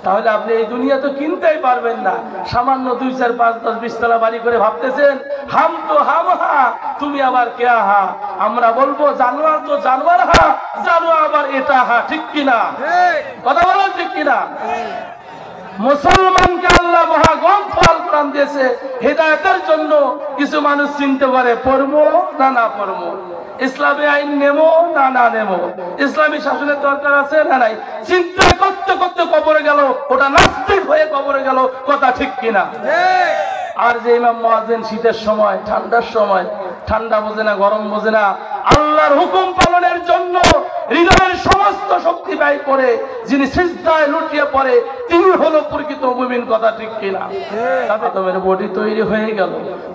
তাহলে আপনি এই দুনিয়া তো কিনতেই পারবেন না। সামান্য 2, 4, 5, 10, 20 তলা বাড়ি করে ভাবতেছেন হাম তো হাম হা, তুমি আবার কে হা। আমরা বলবো জানোয়ার তো জানোয়ার হা, জানোয়ার আবার এটা হা। ঠিক কিনা? কথা বলেন ঠিক কিনা? মুসলমানকে আল্লাহ মহাগ্রন্থ আল কোরআন দিয়েছে হেদায়েতের জন্য। কিছু মানুষ চিনতে পারে পড়বো না না পড়বো, ইসলামী আইন নেবো না না নেবো, ইসলামী শাসনের দরকার আছে না নাই, চিন্তা করতে করতে কবরে গেল, ওটা নাস্তিক হয়ে কবরে গেল। কথা ঠিক কিনা? আর যে ইমাম মুয়াজ্জিন শীতের সময়, ঠান্ডার সময়, ঠান্ডা বোঝে না, গরম বোঝে না, আল্লাহর হুকুম পালনের জন্য হৃদয়ের সমস্ত শক্তি ব্যয় করে যিনি সিজদায় লুটিয়ে পড়ে, তিনি হলো প্রকৃত মুমিন। কথা ঠিক কিনা? আদমের বডি তৈরি হয়ে গেল।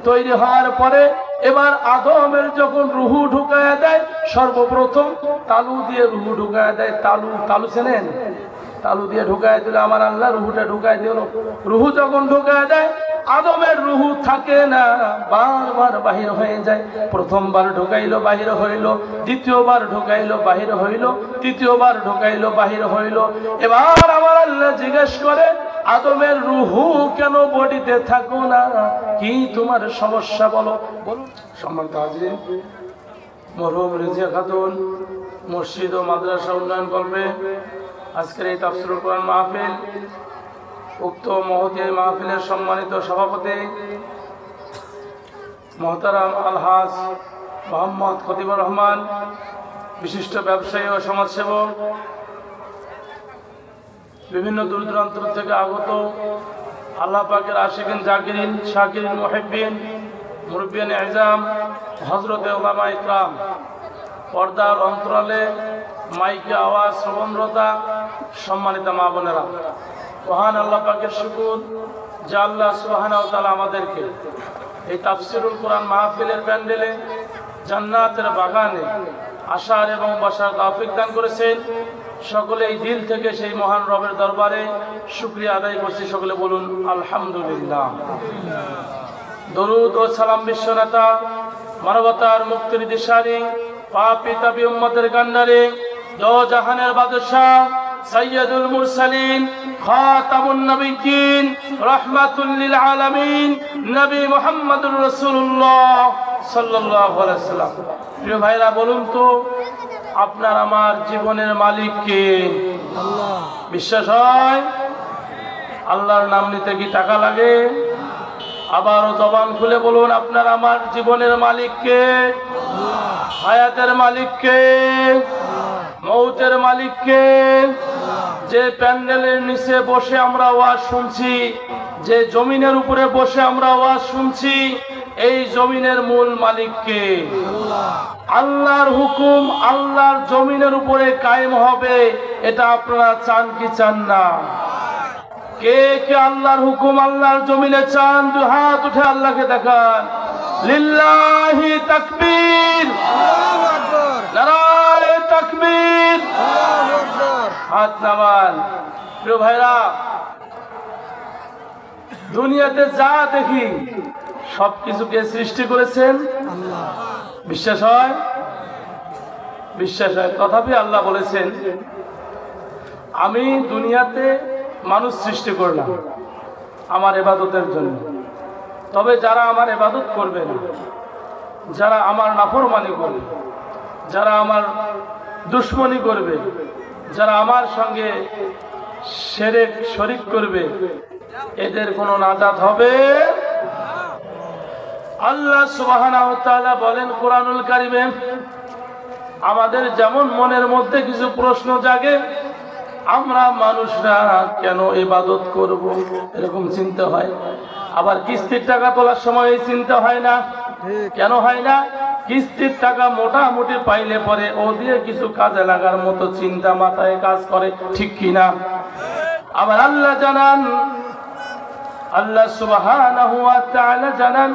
তৈরি হওয়ার পরে এবার আদমের যখন রুহু ঢুকায় দেয়, সর্বপ্রথম তালু দিয়ে রুহু ঢুকায় দেয়। তালু চেনেন? তালু দিয়ে ঢুকায় দিলে আমার আল্লাহ রুহুটা ঢুকায় দিল। রুহু যখন ঢুকায় দেয়, আদমের রুহু থাকে না, বারবার বাহির হয়ে যায়। প্রথমবার ঢুকাইলো বাহির হইল, দ্বিতীয়বার ঢুকাইলো বাহির হইল, তৃতীয়বার ঢুকাইলো বাহির হইল। এবার আমার আল্লাহ জিজ্ঞেস করে, আদমের রুহু কেন বডিতে থাকো না? কি তোমার সমস্যা বলো? বলুন। সম্মানিত হাজিরিন, মরহুম রেজিয়া খাতুন মসজিদ ও মাদ্রাসা উন্নয়ন করবে আজকের এই তাফসীরুল কোরআন মাহফিল, উক্ত মহতী মাহফিলের সম্মানিত সভাপতি মোহতারাম আলহাজ মোহাম্মদ খতিবুর রহমান, বিশিষ্ট ব্যবসায়ী ও সমাজসেবক, বিভিন্ন দূর দূরান্ত থেকে আগত আল্লাহ পাকের আশিকিন জাকিরিন শাকিরিন মুহিব্বিন মুরব্বিয়ান ইজাম, হযরতে উলামা ইকরাম, পর্দার অন্তরালে মাইকে আওয়াজ শ্রবণরতা সম্মানিত মা বোনেরা, মহান আল্লাহ পাকের শুকর যে আল্লাহ সুবহানাহু ওয়া তাআলা আমাদেরকে এই তাফসীরুল কোরআন মাহফিলের প্যান্ডেলে জান্নাতের বাগানে আসার এবং বসার তৌফিক দান করেছেন। সকলে এই দিল থেকে সেই মহান রবের দরবারে শুকরিয়া আদায় করছি। সকলে বলুন আলহামদুলিল্লাহ। দরুদ ও সালাম বিশ্বনেতা, মানবতার মুক্তির দিশারি, পাপী তাপী উম্মতের কান্ডারি, দো জাহানের বাদশাহ সাইয়্যিদুল মুরসালিন খাতামুন নবিয়্যিন রাহমাতুল লিল আলামিন নবী মুহাম্মদুর রাসূলুল্লাহ সাল্লাল্লাহু আলাইহি ওয়াসাল্লাম। প্রিয় ভাইরা, বলুন তো আপনার আমার জীবনের মালিক কে? আল্লাহ। বিশ্বাস হয়? আল্লাহর নাম নিতে কি টাকা লাগে? আবারও জবান খুলে বলুন, আপনার আমার জীবনের মালিক কে? আল্লাহ। হায়াতের মালিক কে? মৌতের মালিক কে? যে প্যান্ডেলের নিচে বসে আমরা ওয়াজ শুনছি, যে জমিনের উপরে বসে আমরা ওয়াজ শুনছি, এই জমিনের মূল মালিক কে? আল্লাহ। আল্লাহর হুকুম আল্লাহর জমিনের উপরে কায়েম হবে, এটা আপনারা চান কি চান না? কে কে আল্লাহর হুকুম আল্লাহর জমিনে চান? দুই হাত উঠে আল্লাহকে দেখান। লিল্লাহি তাকবীর, আল্লাহু আকবার, নারায়ে তাকবীর, আল্লাহু আকবার। হাত নামান। প্রিয় ভাইরা, দুনিয়াতে যা দেখি সবকিছুকে সৃষ্টি করেছেন আল্লাহ। বিশ্বাস হয়? বিশ্বাস হয়। তথাপি আল্লাহ বলেছেন, আমি দুনিয়াতে মানুষ সৃষ্টি করলাম আমার ইবাদতের জন্য, তবে যারা আমার ইবাদত করবে না, যারা আমার নাফরমানি করবে, যারা আমার দুশমনি করবে, যারা আমার সঙ্গে শিরক শরীক করবে, এদের কোনো নাজাত হবে? আল্লাহ সুবহানাহু ওয়া তাআলা বলেন কোরআনুল কারীমে, আমাদের যেমন মনের মধ্যে কিছু প্রশ্ন জাগে, আমরা মানুষরা কেন ইবাদত করব, এরকম চিন্তা হয়। আবার কিস্তির টাকা তোলার সময় এই চিন্তা হয় না। কেন হয় না? কিস্তির টাকা মোটামুটি পাইলে পরে ও দিয়ে কিছু কাজে লাগার মতো চিন্তা মাথায় কাজ করে। ঠিক কিনা? আবার আল্লাহ জানান, আল্লাহ সুবহানাহু ওয়া তাআলা জানান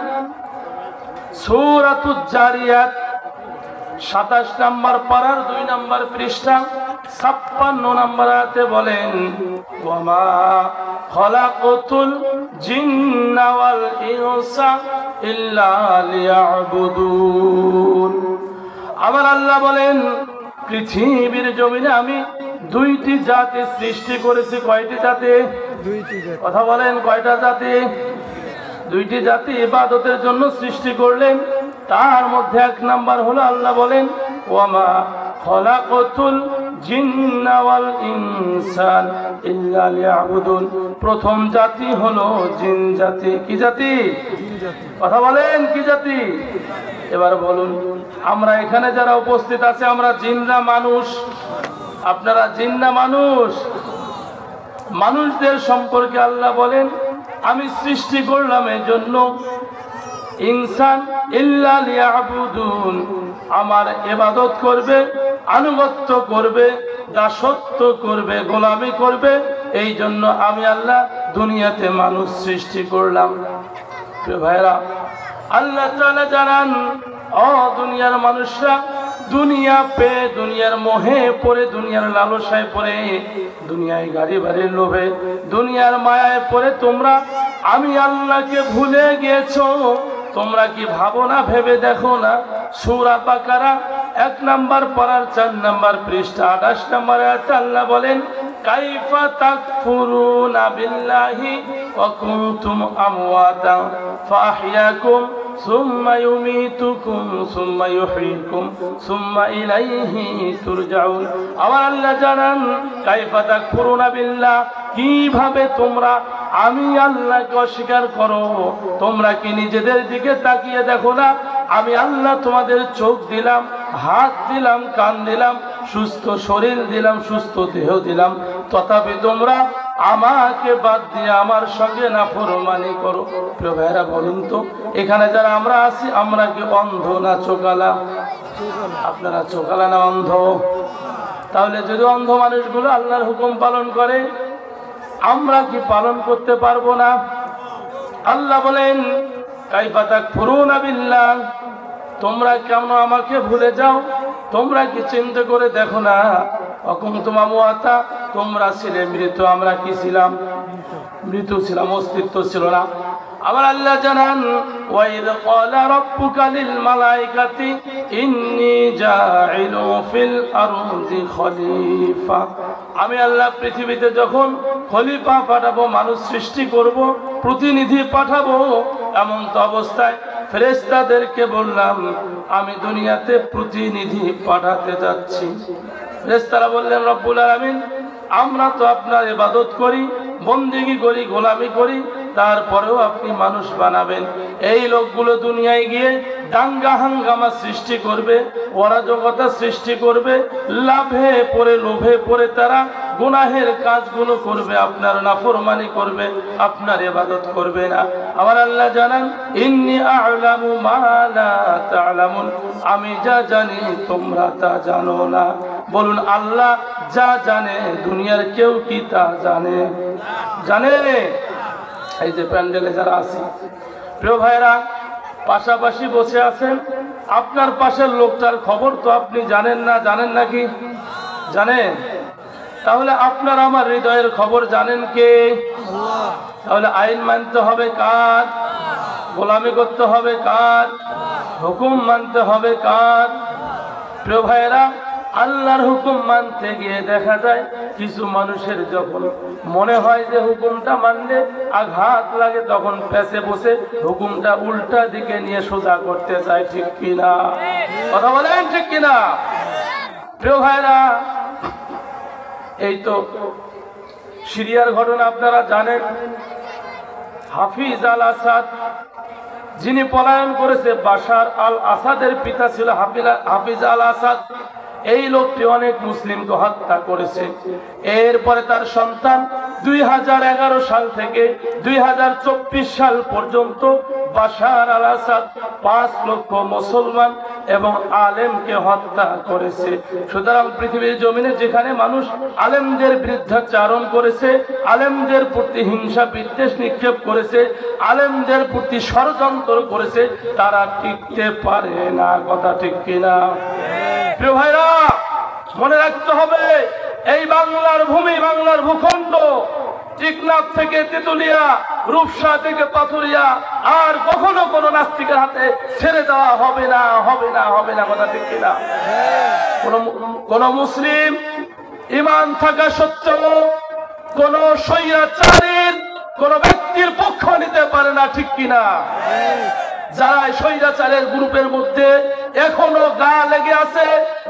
সূরাতুজ জারিয়াত 27 নম্বর পারার 2 নম্বর পৃষ্ঠা 56 নম্বর আয়াতে বলেন, ওয়ামা খালাকাতুল জিন্না ওয়াল ইনসা ইল্লা লিয়াবুদুন। আমার আল্লাহ বলেন, পৃথিবীর জমিনে আমি দুইটি জাতি সৃষ্টি করেছি। কয়টি জাতি? কথা বলেন, কয়টা জাতি? দুইটি জাতি ইবাদতের জন্য সৃষ্টি করলেন। তার মধ্যে এক নাম্বার হলো আল্লাহ বলেন ওয়ামা খলাকতুল জিন্না ওয়াল ইনসান ইল্লা লিয়াবুদুন। প্রথম জাতি হলো জিন জাতি। কি জাতি? কথা বলেন, কি জাতি? এবার বলুন, আমরা এখানে যারা উপস্থিত আছে আমরা জিন না মানুষ? আপনারা জিন না মানুষ? মানুষদের সম্পর্কে আল্লাহ বলেন আমি সৃষ্টি করলাম এই জন্য ইনসান ইল্লা লিয়াবুদুন, আমার ইবাদত করবে, আনুগত্য করবে, দাসত্ব করবে, গোলামি করবে। এই জন্য আমি আল্লাহ দুনিয়াতে মানুষ সৃষ্টি করলাম। প্রিয় ভাইরা, আল্লাহ তাআলা জানান ও দুনিয়ার মানুষরা, দুনিয়া পেয়ে দুনিয়ার মোহে পড়ে, দুনিয়ার লালসায় পড়ে, দুনিয়ায় গাড়ি বাড়ির লোভে, দুনিয়ার মায়ায় পড়ে তোমরা আমি আল্লাহকে ভুলে গিয়েছো। তোমরা কি ভাবো না? ভেবে দেখো না। সূরা বাকারা 1 নাম্বার পারার 4 নাম্বার পৃষ্ঠা 28 নম্বরে আল্লাহ বলেন কাইফা তাকফুরুনা বিল্লাহি ওয়া কুনতুম আমওয়াতান ফাআহইয়াকুম সুম্মা ইউমীতুকুম সুম্মা ইউহয়ীকুম সুম্মা ইলাইহি তুরজাউন। আমার আল্লাহ জানান কাইফা তাকফুরুনা বিল্লাহ, কিভাবে তোমরা আমি আল্লাহকে অস্বীকার করো। তোমরা কি নিজেদের দিকে তাকিয়ে দেখো না? আমি আল্লাহ তোমাদের চোখ দিলাম, হাত দিলাম, কান দিলাম, সুস্থ শরীর দিলাম, সুস্থ দেহ দিলাম, তথাপি তোমরা আমাকে বাদ দিয়ে আমার সঙ্গে নাফরমানি করো। প্রিয় ভাইরা বলুন তো, এখানে যারা আমরা আছি আমরা কি অন্ধ না চোখালা? আপনারা চোখালা না অন্ধ? তাহলে যদি অন্ধ মানুষগুলো আল্লাহর হুকুম পালন করে, আমরা কি পালন করতে পারবো না? আল্লাহ বলেন কাইফা তাকফুরুনা বিল্লাহ, তোমরা কেন আমাকে ভুলে যাও? তোমরা কি চিন্তা করে দেখো না? অকুনতুম আমওয়াতা, তোমরা ছিলে মৃত, আমরা কি ছিলাম? মৃত ছিলাম, অস্তিত্ব ছিল না। আমার আল্লাহ জানান ওয়াইদ ক্বালা রাব্বুকা লিল মালাইকাতি ইন্নী জাইলু ফিল আরদি খলিফা। আমি আল্লাহ পৃথিবীতে যখন খলিফা পাঠাবো, মানুষ সৃষ্টি করব, প্রতিনিধি পাঠাবো, এমন তো অবস্থায় ফেরেশতাদেরকে বললাম আমি দুনিয়াতে প্রতিনিধি পাঠাতে যাচ্ছি। ফেরেশতারা বললেন রব্বুল আলামিন, আমরা তো আপনার ইবাদত করি, বন্দেগী করি, গোলামি করি, তারপরেও আপনি মানুষ বানাবেন। এই লোকগুলো দুনিয়ায় গিয়ে দাঙ্গা হাঙ্গামা সৃষ্টি করবে, অরাজকতা সৃষ্টি করবে, লাভে পড়ে লোভে পড়ে তারা গুনাহের কাজগুলো করবে, আপনার নাফরমানি করবে, আপনার ইবাদত করবে না। আমার আল্লাহ জানান ইন্নী আ'লামু মা লা তা'লামুন, আমি যা জানি তোমরা তা জানো না। বলুন আল্লাহ যা জানে দুনিয়ার কেউ কি তা জানে? জানে? এই যে প্যান্ডেলে যারা আছে প্রিয় ভাইরা, পাশাপাশি বসে আছেন, আপনার পাশের লোকটার খবর তো আপনি জানেন না, জানেন নাকি? জানেন? তাহলে আপনার আমার হৃদয়ের খবর জানেন কে? তাহলে আইন মানতে হবে কার? গোলামি করতে হবে কার? হুকুম মানতে হবে কার? প্রিয় ভাইরা, আল্লাহর হুকুম মানতে গিয়ে দেখা যায় কিছু মানুষের যখন মনে হয় যে হুকুমটা মানলে আঘাত লাগে, তখন পেছে বসে হুকুমটা উল্টা দিকে নিয়ে সোজা করতে চায়। ঠিক কিনা? কথা বলেন, ঠিক কিনা? প্রিয় ভাইরা, এই তো সিরিয়ার ঘটনা আপনারা জানেন। হাফিজ আল আসাদ, যিনি পলায়ন করেছে, বাশার আল আসাদের পিতা ছিল হাফিজ আল আসাদ। এই লোকটি অনেক মুসলিমকে হত্যা করেছে। এরপরে তার সন্তান 2011 সাল থেকে 2024 সাল পর্যন্ত বাশার আল আসাদ 5 লক্ষ মুসলমান এবং আলেমকে হত্যা করেছে। সুতরাং পৃথিবীর জমিনে যেখানে মানুষ আলেমদের বিরুদ্ধাচারণ করেছে, আলেমদের প্রতি হিংসা বিদ্বেষ নিক্ষেপ করেছে, আলেমদের প্রতি ষড়যন্ত্র করেছে, তারা টিকতে পারে না। কথা ঠিক কিনা? প্রিয় ভাইরা, মনে রাখতে হবে এই বাংলার ভূমি, বাংলার ভূখণ্ড, টেকনাফ থেকে তেতুলিয়া, রূপসা থেকে পাথুরিয়া আর কখনো কোনো নাস্তিকের হাতে ছেড়ে দেওয়া হবে না, হবে না, হবে না। কথা ঠিক কিনা? কোন মুসলিম ঈমান থাকা সত্ত্বেও কোন স্বৈরাচারীর কোন ব্যক্তির পক্ষ নিতে পারে না, ঠিক কিনা? যারা স্বৈরাচারের গ্রুপের মধ্যে এখনো গা লেগে আছে,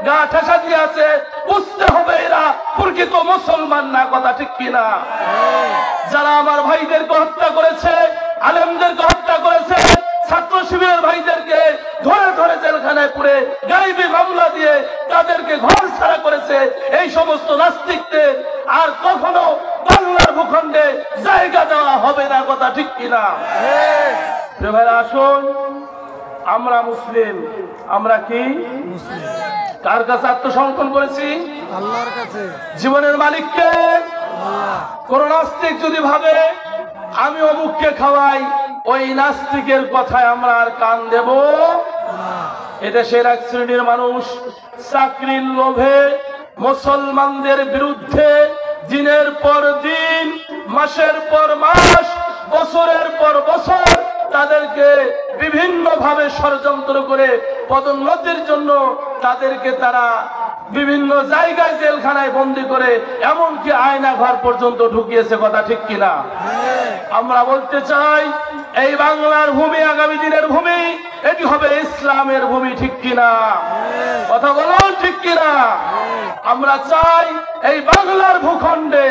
গা ঠেসা দিয়ে আছে, বুঝতে হবে এরা প্রকৃত মুসলমান না, কথা ঠিক কিনা? যারা আমার ভাইদেরকে হত্যা করেছে, আলেমদেরকে হত্যা করেছে, ছাত্র শিবিরের ভাইদেরকে ধরে ধরে জেলখানায় পুরে গায়েবী মামলা দিয়ে তাদেরকে ঘর ছাড়া করেছে, এই সমস্ত নাস্তিকদের আর কখনো বাংলার ভূখণ্ডে জায়গা দেওয়া হবে না, কথা ঠিক কিনা? ভাইরা আসুন, আমরা মুসলিম। আমরা কি কার কাছে আত্মসমর্পণ করেছি? আল্লাহর কাছে। জীবনের মালিককে। কোন নাস্তিক যদি ভাবে আমি অমুককে খাওয়াই, ওই নাস্তিকের কথায় আমরা আর কান দেব? এদেশের এক শ্রেণীর মানুষ চাকরির লোভে মুসলমানদের বিরুদ্ধে দিনের পর দিন, মাসের পর মাস, বছরের পর বছর তাদেরকে বিভিন্ন ভাবে ষড়যন্ত্র করে পদোন্নতির জন্য তাদেরকে তারা বিভিন্ন জায়গায় জেলখানায় বন্দী করে এমনকি আয়না ঘর পর্যন্ত ঢুকিয়েছে, কথা ঠিক কিনা? আমরা বলতে চাই এই বাংলার ভূমি আগামী দিনের ভূমি, এটি হবে ইসলামের ভূমি, ঠিক কিনা? কথা বলুন, ঠিক কিনা? আমরা চাই এই বাংলার ভূখণ্ডে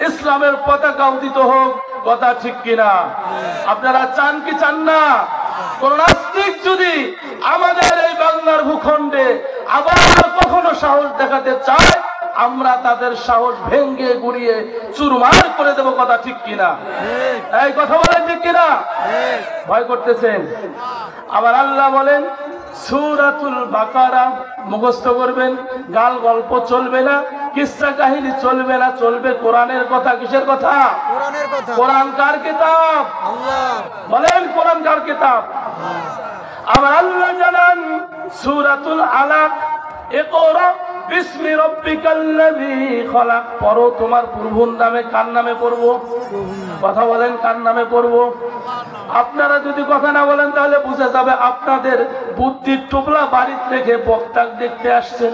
ইসলামের পতাকা উদিত হোক, কথা ঠিক কিনা? আপনারা চান কি চান না? কোন নাস্তিক যদি আমাদের এই বাংলার ভূখণ্ডে আবার কখনো সাহস দেখাতে চায়, আমরা তাদের সাহস ভেঙ্গে গুড়িয়ে চুরমার করে দেব, কথা ঠিক কিনা? এই কথা বলেন, ঠিক কিনা? ভয় করতেছেন? আবার আল্লাহ বলেন সূরাতুল বাকারা মুখস্থ করবেন, গাল গল্প চলবে না, কিসসা কাহিনী চলবে না, চলবে কোরআনের কথা। কিসের কথা? কোরআনের কথা। কোরআন কার কিতাব? আল্লাহ। বলেন কোরআন কার কিতাব? আবার আল্লাহ জানান সূরাতুল আলাক, ইকরা বিসমি রাব্বিকাল্লাযী খলাক। পড়ো, তোমার প্রভুর নামে। কার নামে পড়বো? কথা বলেন, কার নামে পড়বো? আপনারা যদি কথা না বলেন তাহলে বুঝে যাবে আপনাদের বুদ্ধির টুকরা বাড়িতে রেখে বক্তাকে দেখতে আসছেন।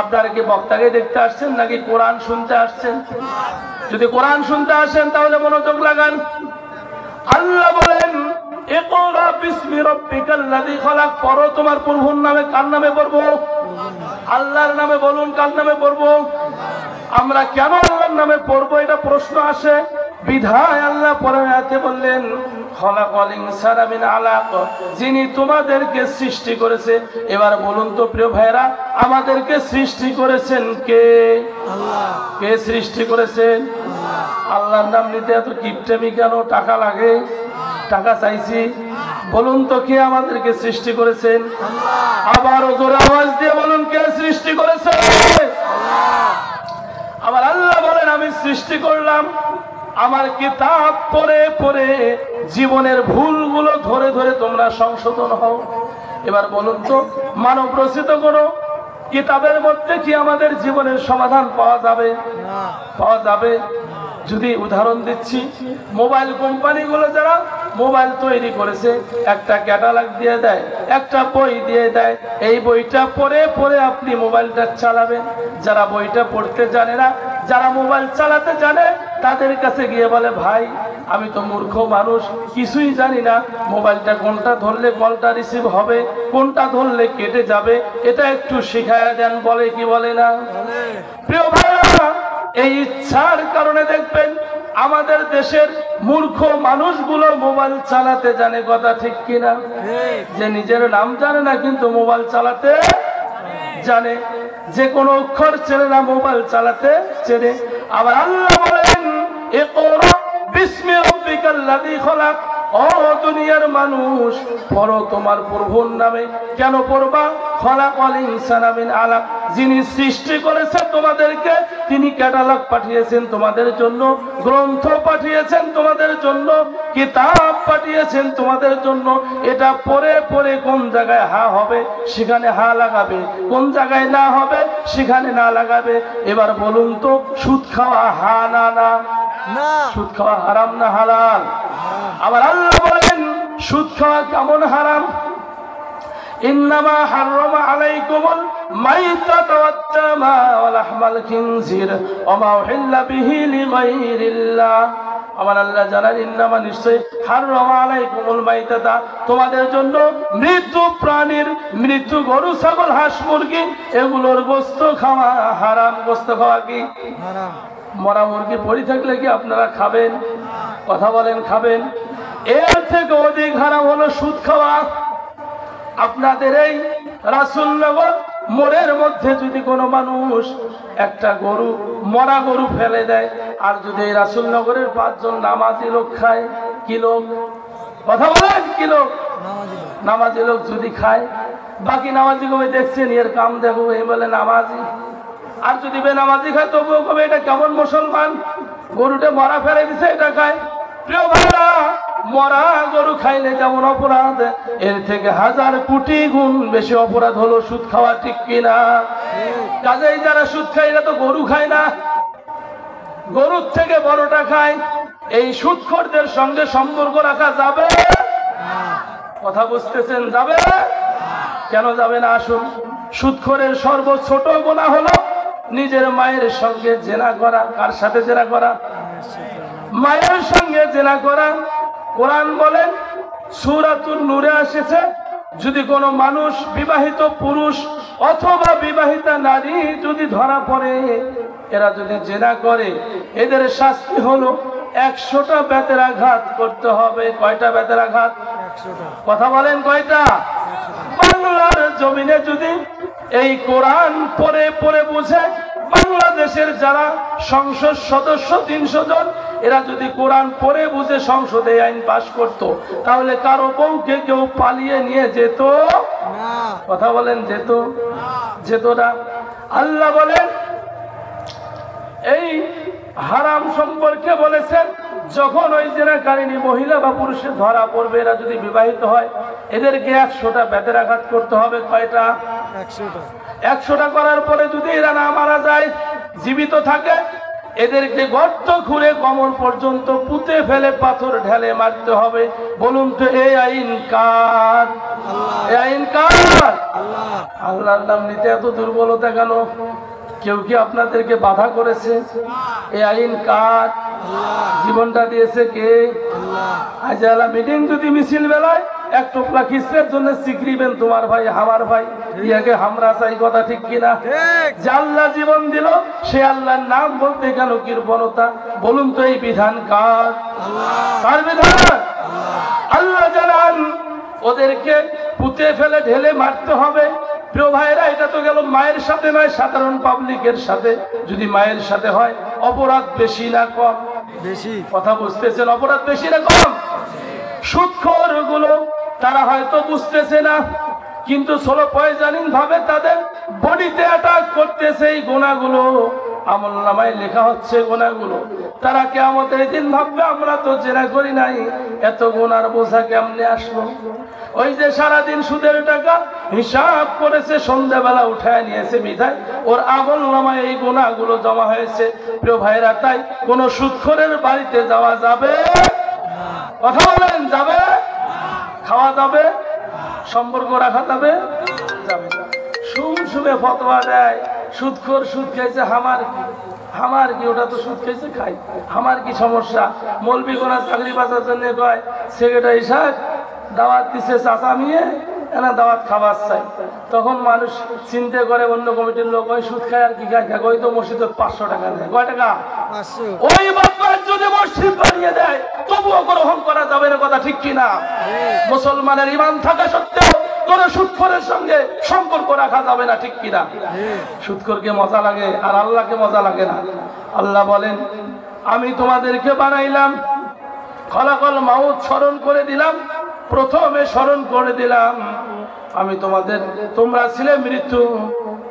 আপনারা কি বক্তাকে দেখতে আসছেন নাকি কোরআন শুনতে আসছেন? যদি কোরআন শুনতে আসেন তাহলে মনোযোগ লাগান। আল্লাহ বলেন ইকরা বিসমি রাব্বিকাল্লাযী খলাক, পড়ো তোমার প্রভুর নামে। কার নামে পড়বো? আল্লাহর নামে। বলুন কার নামে পড়বো? আমরা কেন আল্লাহর নামে পড়বো এটা প্রশ্ন আসে। বিধায় আল্লাহ পরের আয়াতে বললেন খলাকাল ইনসানা মিন আলাক, যিনি তোমাদেরকে সৃষ্টি করেছে। এবার বলুন তো প্রিয় ভাইরা, আমাদেরকে সৃষ্টি করেছেন কে? আল্লাহ। কে সৃষ্টি করেছেন? আল্লাহর নাম নিতে এত কিপটেমি কেন? টাকা লাগে, টাকা চাইছি। বলুন তো কে আমাদেরকে সৃষ্টি করেছেন? আবার জোরে আওয়াজ দিয়ে বলুন কে সৃষ্টি করেছে? আবার আল্লাহ বলেন আমি সৃষ্টি করলাম। আমার কিতাব পড়ে পড়ে জীবনের ভুলগুলো ধরে ধরে তোমরা সংশোধন হও। এবার বলুন তো মানব রচিত কোনো কিতাবের মধ্যে কি আমাদের জীবনের সমাধান পাওয়া যাবে? পাওয়া যাবে? যদি উদাহরণ দিচ্ছি, মোবাইল কোম্পানিগুলো যারা মোবাইল তৈরি করেছে একটা ক্যাটালগ দিয়ে দেয়, একটা বই দিয়ে দেয়, এই বইটা পড়ে পড়ে আপনি মোবাইলটা চালাবেন। যারা বইটা পড়তে জানে না, যারা মোবাইল চালাতে জানে, তাদের কাছে গিয়ে বলে ভাই আমি তো মূর্খ মানুষ, কিছুই জানি না, মোবাইলটা কোনটা ধরলে কলটা রিসিভ হবে, কোনটা ধরলে কেটে যাবে, এটা একটু শিখায়া দেন। বলে কি বলে না? প্রিয় ভাইরা, এই ইচ্ছার কারণে দেখবেন আমাদের দেশের মূর্খ মানুষগুলো মোবাইল চালাতে জানে, কথা ঠিক কিনা? যে নিজের নাম জানে না কিন্তু মোবাইল চালাতে জানে, যে কোনো অক্ষর চেনে না মোবাইল চালাতে চেনে। আবার আল্লাহ বলেন ইকরা বিসমি রাব্বিকাল্লাযী খলাক, ও দুনিয়ার মানুষ পড়ো তোমার প্রভুর নামে। কেন পড়বা? খলাকাল ইনসানা মিন আলাক, যিনি সৃষ্টি করেছেন তোমাদেরকে, তিনি ক্যাটালগ পাঠিয়েছেন তোমাদের জন্য, গ্রন্থ পাঠিয়েছেন তোমাদের জন্য, কিতাব পাঠিয়েছেন তোমাদের জন্য। এটা পড়ে পড়ে কোন জায়গায় হা হবে সেখানে হা লাগাবে, কোন জায়গায় না হবে সেখানে না লাগাবে। এবার বলুন তো সুদ খাওয়া হা না? না। সুদ খাওয়া হারাম না হালাল? আবার আল্লাহ বলেন সুদ খাওয়া কেমন হারাম? ইন্নামা হাররামা আলাইকুমুল মাইতাতা ওয়াদ-দামা ওয়া লাহমাল খিনজির ওয়া মা উহিল্লা বিহি লিগাইরিল্লাহ। আমার আল্লাহ জানান, ইন্নামা নিশ্চয়, হাররামা আলাইকুমুল মাইতাতা, তোমাদের জন্য মৃত প্রাণীর, মৃত গরু ছাগল হাঁস মুরগি এগুলোর গোশত খাওয়া হারাম। গোশত খাওয়া কি হারাম? মরা মুরগি পড়ে থাকলে কি আপনারা খাবেন? কথা বলেন, খাবেন? এর থেকে অধিক হারাম হলো সুদ খাওয়া। আপনাদের এই রাসূলনগর মোড়ের মধ্যে যদি কোনো মানুষ একটা গরু, মরা গরু ফেলে দেয়, আর যদি এই রাসূলনগরের 5 জন নামাজি লোক খায়, কি লোক? কথা বলেন, কি লোক? নামাজি লোক যদি খায়, বাকি নামাজি কবে দেখছেন এর কাম দেখো, এই বলে নামাজি। আর যদি বেনামাজি খায় তবুও কবে এটা কেমন মুসলমান, গরুটা মরা ফেলে দিছে এটা খায়। প্রিয় ভাইরা, মরা গরু খাইলে যেমন অপরাধ, এর থেকে 1000 কোটি গুণ বেশি অপরাধ হলো সুদ খাওয়া। ঠিক কিনা? কাজেই যারা সুদ খায় এরা তো গরু খায় না, গরুর থেকে বড়টা খায়। এই সুদখোরদের সঙ্গে সম্পর্ক রাখা যাবে? কথা বুঝতেছেন? যাবে? কেন যাবে না? আসুন, সুদখোরের সর্বছোট গুনাহ হলো নিজের মায়ের সঙ্গে জেনা করা। কার সাথে জেনা করা? মায়ের সঙ্গে জেনা করা। কোরআন বলেন, সূরাতুন নূরে এসেছে, যদি কোনো মানুষ, বিবাহিত পুরুষ অথবা বিবাহিতা নারী যদি ধরা পড়ে, এরা যদি জেনা করে, এদের শাস্তি হলো 100টা বেতের আঘাত করতে হবে। কয়টা বেতের আঘাত? 100টা। কথা বলেন, কয়টা? বাংলার জমিনে যদি এই কোরআন পড়ে পড়ে বুঝে, বাংলাদেশের যারা সংসদ সদস্য 300 জন, এরা যদি কোরআন পড়ে বুঝে সংসদে আইন পাশ করত, তাহলে কারো বউকে কেউ পালিয়ে নিয়ে যেত না। কথা বলেন, যেত? যেত না। আল্লাহ বলেন, এই হারাম সম্পর্কে বলেছেন, যখন ওই জেনাকারিনী মহিলা বা পুরুষে ধরা পড়বে, এরা যদি বিবাহিত হয়, এদেরকে 100টা বেতের আঘাত করতে হবে। কয়টা? 100টা। 100টা করার পরে যদি এরা না মারা যায়, জীবিত থাকে, এদেরকে গর্ত খুঁড়ে কমর পর্যন্ত পুঁতে ফেলে পাথর ঢেলে মারতে হবে। বলুন তো, এই আইন কার? এই আইন কার? আল্লাহর নাম নিতে এত দুর্বলতা কেন? কেউ কি আপনাদেরকে বাধা করেছে? এই আইন কার? জীবনটা দিয়েছে কে? আজ আলা মিটিং যদি মিছিল বেলায় এক টোপলা খিসরের জন্য শিখরিবেন, তোমার ভাই আমার ভাই, ইয়াকে আমরা চাই। কথা ঠিক কিনা? যে আল্লাহ জীবন দিল, সে আল্লাহর নাম বলতে কেন কৃপণতা? বলুন তো, এই বিধান কার? কার বিধান? আল্লাহ জানান, ওদেরকে পুঁতে ফেলে ঢেলে মারতে হবে। প্রিয় ভাইরা, এটা তো গেল মায়ের সাথে নয়, সাধারণ পাবলিকের সাথে। যদি মায়ের সাথে হয়, অপরাধ বেশি না কম? বেশি। কথা বুঝতেছেন? অপরাধ বেশি না কম? সুদখোর গুলো তারা হয়তো বুঝতেছে না, কিন্তু স্লো পয়জানিং ভাবে তাদের বডিতে অ্যাটাক করতেছে এই গুনাহগুলো। আমলনামায় লেখা হচ্ছে গুনাহগুলো। তারা কিয়ামতের দিন ভাববে, আমরা তো জেনা করি নাই, এত গুনার বোঝা কেমনে আসলো? ওই যে সারাদিন সুদের টাকা হিসাব করেছে, সন্ধ্যাবেলা উঠায় নিয়েছে বিধায় ওর আমলনামায় এই গুনাহগুলো জমা হয়েছে। প্রিয় ভাইরা, তাই কোন সুদখোরের বাড়িতে যাওয়া যাবে? কথা বলেন, যাবে? খাওয়া যাবে? সম্পর্ক রাখা যাবে? যাবে না। সুমসুমে ফতোয়া দেয়, সুদখোর সুদ খাইছে, আমার কি ওটা তো সুদ খাইছে, খাই, আমার কি সমস্যা? মৌলবি কোন চাকরি বাঁচার জন্য কয়, সেক্রেটারি সাহেব দাওয়াত দিচ্ছে চাচা মিয়ে, এনা দাওয়াত খাবার চাই। তখন মানুষ চিন্তা করে, অন্য কমিটির লোক, ওই সুদ খায় আর কি খায়, ওই তো মসজিদে 500 টাকা দেয়। কয় টাকা? 500। ওই বাবার যদি মসজিদ বানিয়ে দেয়, তবুও গ্রহণ করা যাবে না। কথা ঠিক কিনা? মুসলমানের ঈমান থাকা সত্ত্বেও কোন সুদখোরের সঙ্গে সম্পর্ক রাখা যাবে না। ঠিক কিনা? সুদখোরকে মজা লাগে, আর আল্লাহকে মজা লাগে না। আল্লাহ বলেন, আমি তোমাদেরকে বানাইলাম, খলাকল মাউত স্মরণ করে দিলাম, প্রথমে স্মরণ করে দিলাম, আমি তোমরা ছিলে মৃত্যু,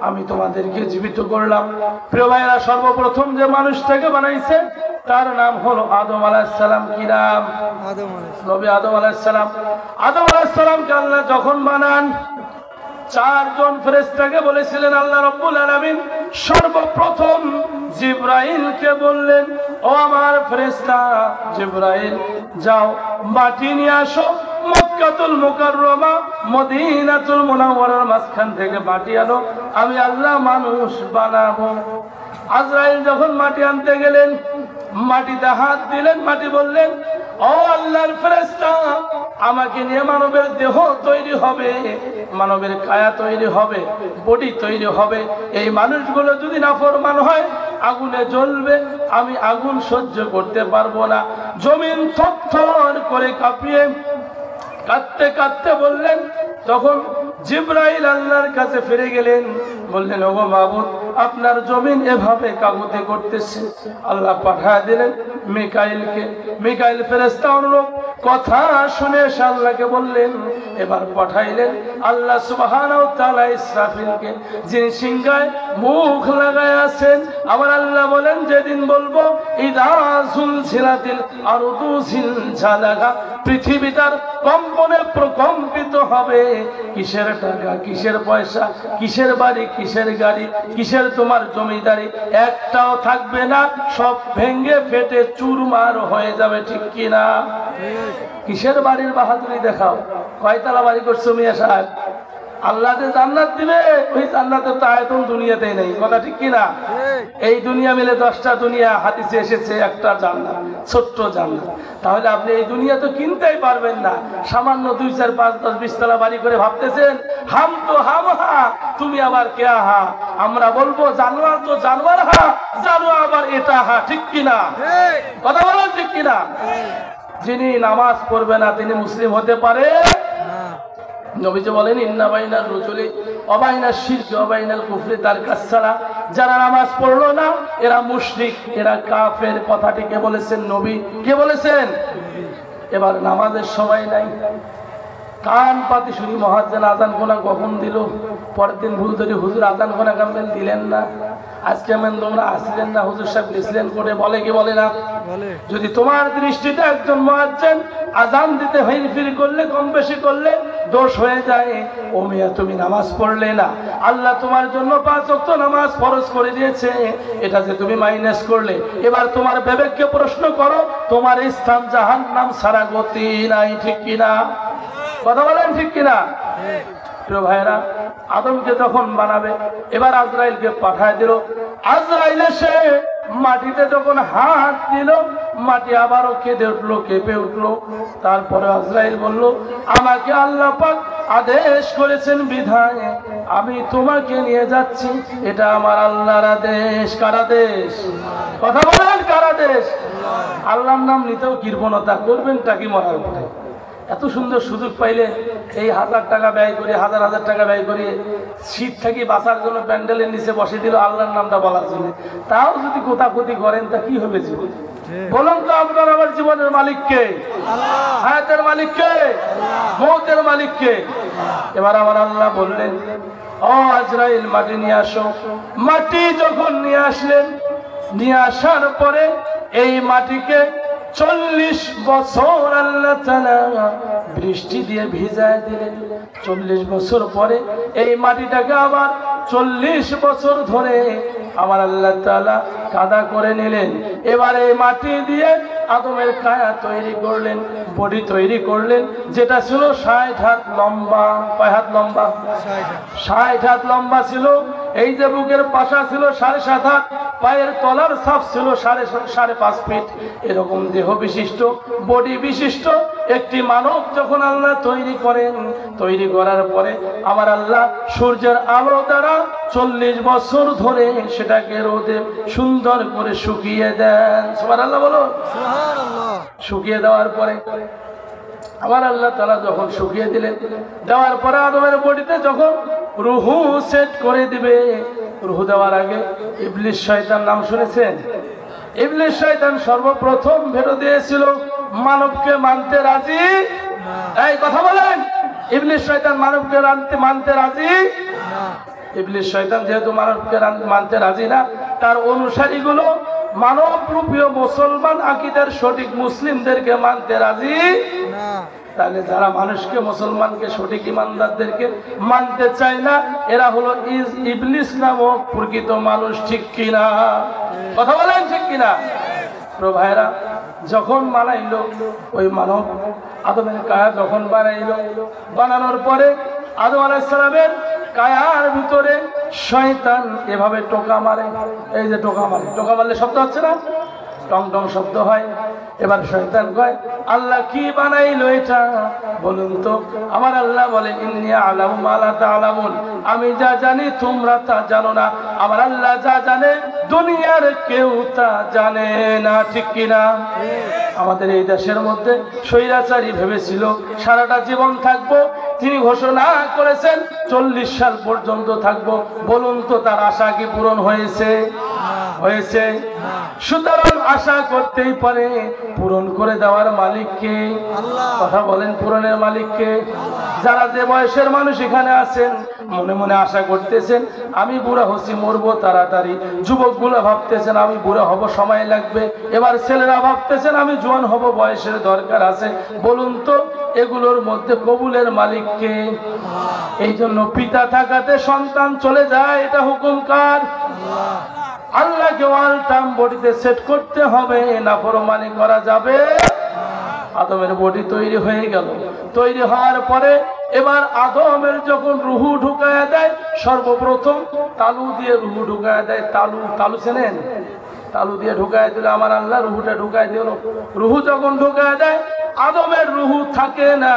আমি তোমাদেরকে জীবিত করলাম। প্রিয় ভাইরা, সর্বপ্রথম যে মানুষটাকে বানাইছে তার নাম হলো আদম আলাইহিস সালাম। কি নাম? নবী আদম আলাইহিস সালাম। আদম আলাইহিস সালামকে আল্লাহ যখন বানান, 4 জন ফেরেশতাকে বলেছিলেন আল্লাহ রাব্বুল আলামিন, সর্বপ্রথম জিবরাইলকে বললেন, ও আমার ফেরেশতা জিবরাইল, যাও মাটি নিয়ে আসো, মক্কা মক্কাতুল মুকাররমা মদিনাতুল মুনাওয়ারার মাঝখান থেকে মাটি আনো, আমি আল্লাহ মানুষ বানাবো। আজরাইল যখন মাটি আনতে গেলেন, মাটিতে হাত দিলেন, মাটি বললেন, ও আল্লাহর ফেরেশতা, আমাকে নিয়ে মানবের দেহ তৈরি হবে, মানবের কায়া তৈরি হবে, বডি তৈরি হবে। এই মানুষগুলো যদি নাফরমান হয় আগুনে জ্বলবে, আমি আগুন সহ্য করতে পারবো না। জমিন থরথর করে কাঁপিয়ে কাঁদতে কাঁদতে বললেন, তখন জিবরাইল আল্লাহর কাছে ফিরে গেলেন, বললেন, ওগো মাবুদ, আপনার জমিন এভাবে কাঁপতে করতেছে। আল্লাহ পাঠিয়ে দিলেন মিকাইলকে। মিকাইল ফেরেশতা অনুরূপ কথা শুনে এসে আল্লাহকে বললেন, এবার পাঠাইলেন আল্লাহ সুবহানাহু ওয়া তাআলা ইসরাফিলকে, যিনি সিংহায় মুখ লাগায় আছেন। আমার আল্লাহ বলেন, যেদিন বলবো ইদা যুলজিলাতিল আরদু জিলজালাহা, পৃথিবী তার কম্পনে প্রকম্পিত হবে। কিসের টাকা, কিসের পয়সা, কিসের বাড়ি, কিসের গাড়ি, কিসের তোমার জমিদারি, একটাও থাকবে না, সব ভেঙে ফেটে চুরমার হয়ে যাবে, ঠিক কিনা? কিসের বাড়ির বাহাদুরি দেখাও? কয়তলা বাড়ি করছো মিয়া সাহেব? আল্লাহ যে জান্নাত দিবে, ওই জান্নাতের তো আয়তন দুনিয়াতেই নেই, কথা ঠিক কিনা? এই দুনিয়া মিলে 10টা দুনিয়া, হাদিসে এসেছে একটা জান্নাত, ছোট্ট জান্নাত। তাহলে আপনি এই দুনিয়া তো কিনতেই পারবেন না। সামান্য 2, 4, 5, 10, 20 তলা বাড়ি করে ভাবতেছেন হাম তো হাম হা, তুমি আবার কে হা? আমরা বলবো জানোয়ার তো জানোয়ার হা, জানোয়ার আবার এটা হা, ঠিক কিনা? কথা বলেন ঠিক কিনা? যিনি নামাজ পড়বে না তিনি মুসলিম হতে পারে? নবীজি বলেন, ইন্না বাইনার রুজুলি ওয়া বাইনাশ শিরকি ওয়া বাইনাল কুফরি তারকাস সালাহ। যারা নামাজ পড়লো না এরা মুশরিক, এরা কাফের। কথাটি কে বলেছেন? নবী। কে বলেছেন? এবার নামাজের সময় নাই, কান পাতি শুনি মুয়াজ্জিন আযান কোনা কখন দিল, পরের দিন ভুল ধরে হুজুর আযান কোনা কামেল দিলেন না, আজকে মেন তোমরা আসলেন না, হুজুর সাহেব গেছিলেন করে, বলে কি বলে না? যদি তোমার দৃষ্টিতে একজন মুয়াজ্জিন আযান দিতে হেরফের করলে, কম বেশি করলে দোষ হয়ে যায়, ও মিয়া তুমি নামাজ পড়লে না, আল্লাহ তোমার জন্য 5 ওয়াক্ত নামাজ ফরজ করে দিয়েছে, এটা যে তুমি মাইনাস করলে, এবার তোমার বিবেককে প্রশ্ন করো, তোমার স্থান জাহান্নাম ছাড়া গতি নাই, ঠিক কিনা? কথা বলেন ঠিক কিনা? প্রিয় ভাইরা, আদমকে যখন বানাবে, এবার আজরাইলকে পাঠায় দিল। আজরাইল এসে মাটিতে যখন হাত দিল, মাটি আবারও কেঁদে উঠলো, কেঁপে উঠলো। তারপরে আজরাইল বলল, আমাকে আল্লাহ পাক আদেশ করেছেন বিধায় আমি তোমাকে নিয়ে যাচ্ছি, এটা আমার আল্লাহর আদেশ। কার আদেশ? কথা বলেন, কার আদেশ? আল্লাহর নাম নিতেও কৃপণতা করবেন টাকি মরার পরে। এত সুন্দর সুযোগ পাইলে এই 1000 টাকা ব্যয় করে, 1000 টাকা ব্যয় করে শীত থেকে বাঁচার জন্য প্যান্ডেলের নিচে বসে দিল আল্লাহর নামটা বলার জন্য, তাও যদি কোথাকুতি করেন তা কি হবে জীবন? বলুন তো, আপনার আমার জীবনের মালিক কে? হায়াতের মালিক কে? মৌতের মালিক কে? এবার আমার আল্লাহ বললেন, ও আজরাইল মাটি নিয়ে আসো। মাটি যখন নিয়ে আসলেন, নিয়ে আসার পরে এই মাটিকে 40 বছর আল্লাহ তাআলা বৃষ্টি দিয়ে ভিজায় দিলেন। 40 বছর পরে এই মাটিটাকে আবার 40 বছর ধরে আমার আল্লাহ তাআলা কাদা করে নিলেন। এবার এই মাটি দিয়ে আদমের কায়া তৈরি করলেন, বডি তৈরি করলেন, যেটা ছিল 60 হাত লম্বা। কয় হাত লম্বা? 60 হাত লম্বা ছিল। এই যে বুকের পাশা ছিল 7.5 হাত, পায়ের তলার ছাপ ছিল 5.5 ফিট। এরকম দেহ বিশিষ্ট, বডি বিশিষ্ট একটি মানব যখন আল্লাহ তৈরি করেন, তৈরি করার পরে আমার আল্লাহ সূর্যের আলো দ্বারা 40 বছর ধরে সেটাকে রোদে সুন্দর করে শুকিয়ে দেন। সুবহানাল্লাহ বলো। শুকিয়ে দেওয়ার পরে আমার আল্লাহ তাআলা যখন শুকিয়ে দিলেন, দেওয়ার পরে আদমের বডিতে যখন রুহু সেট করে দিবে, রুহু দেওয়ার আগে ইবলিস শয়তান নাম শুনেছেন? ইবলিস শয়তান সর্বপ্রথম ভেটো দিয়েছিল মানবকে মানতে রাজি। এই কথা বলেন, ইবলিস শয়তান মানবকে মানতে রাজি? ইবলিস শয়তান যেহেতু মানবকে মানতে রাজি না, তার অনুসারীগুলো মানব রূপীয় মুসলমান আকীদার সঠিক মুসলিমদেরকে মানতে রাজি না। তাহলে যারা মানুষকে, মুসলমানকে, সঠিক ইমানদারদেরকে মানতে চায় না, এরা হলো ইবলিস নামক প্রকৃত মানুষ, ঠিক কিনা? কথা বলেন ঠিক কিনা? প্রিয় ভাইরা, যখন বানাইলো ওই মানব আদমের কায়া যখন বানাইলো, বানানোর পরে আদম আলাইহিস সালামের কায়ার ভিতরে শয়তান এভাবে টোকা মারে। এই যে টোকা মারে, টোকা মারলে শব্দ হচ্ছে না, টং টং শব্দ হয়। এবার শয়তান কয় আল্লাহ কি বানাইলো এটা বলুন তো? আমার আল্লাহ বলে ইন্নী আ'লামু মা লা তা'লামুন, আমি যা জানি তোমরা তা জানো না। আমার আল্লাহ যা জানে দুনিয়ার কেউ তা জানে না, ঠিক কিনা? আমাদের এই দেশের মধ্যে স্বৈরাচারী ভেবেছিল সারাটা জীবন থাকবো, তিনি ঘোষণা করেছেন 40 সাল পর্যন্ত থাকবো। বলুন তো তার আশা কি পূরণ হয়েছে? হয়েছে। সুতরাং আশা করতেই পারে, পূরণ করে দেওয়ার মালিককে। কথা বলেন, পূরণের মালিককে। যারা যে বয়সের মানুষ এখানে আছেন মনে মনে আশা করতেছেন আমি বুড়া হচ্ছি, মরবো তাড়াতাড়ি। যুবকগুলো ভাবতেছেন আমি বুড়া হব, সময় লাগবে। এবার ছেলেরা ভাবতেছেন আমি জোয়ান হব, বয়সের দরকার আছে। বলুন তো এগুলোর মধ্যে কবুলের মালিককে? এই জন্য পিতা থাকাতে সন্তান চলে যায়, এটা হুকুম কার? আল্লাহকে ওয়াল টাইম বডিতে সেট করতে হবে, নাফরমানি করা যাবে। আদমের বডি তৈরি হয়ে গেল। তৈরি হওয়ার পরে এবার আদমের যখন রুহু ঢুকায়া দেয়, সর্বপ্রথম তালু দিয়ে রুহু ঢুকায়া দেয়। তালু, তালু চেনেন? তালু দিয়ে ঢুকায় দিলে আমার আল্লাহ রুহুটা ঢুকায় দিল। রুহু যখন ঢুকায় দেয় আদমের রুহু থাকে না,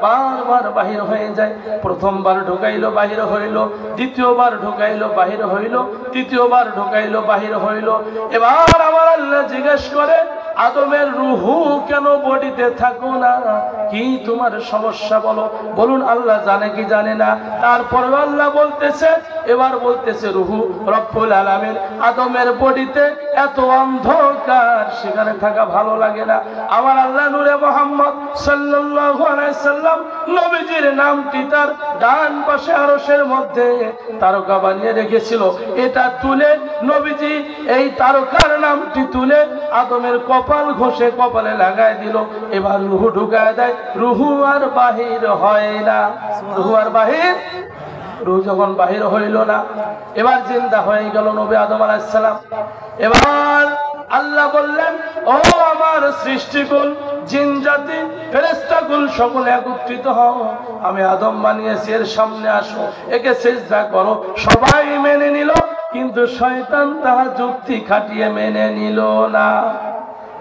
বারবার বাহির হয়ে যায়। প্রথমবার ঢুকাইলো বাহির হইল, দ্বিতীয়বার ঢুকাইলো বাহির হইল, তৃতীয়বার ঢুকাইলো বাহির হইল। এবার আমার আল্লাহ জিজ্ঞেস করে আদমের রুহু কেন বডিতে থাকো না? কি তোমার সমস্যা বলো? বলুন আল্লাহ জানে কি জানে না? তারপর আল্লাহ বলতেছে, এবার বলতেছে রুহু রব্বুল আলামিন আদমের বডিতে এত অন্ধকার, সেখানে থাকা ভালো লাগে না। আমার আল্লাহ নূরে মুহাম্মদ সাল্লাল্লাহু আলাইহি সাল্লাম নবীজির নামটি তার ডান পাশে আরশের মধ্যে তারকা বানিয়ে রেখেছিল। এটা তুলে নবীজি এই তারকার নামটি তুলে আদমের কপাল ঘষে কপালে লাগায় দিল। এবার রুহু ঢুকায় দেয়, রুহু আর বাহির হয় না। রুহু আর বাহির, রুহু যখন বাহির হইল না, এবার জিন্দা হয়ে গেল নবী আদম আলাইহিস সালাম। এবার আল্লাহ বললেন ও আমার সৃষ্টিকুল, জিন জাতি, ফেরেশতাকুল সকলে একত্রিত হও, আমি আদম বানিয়েছি, এর সামনে আসো, একে সিজদা করো। সবাই মেনে নিল, কিন্তু শয়তান তাহার যুক্তি খাটিয়ে মেনে নিল না।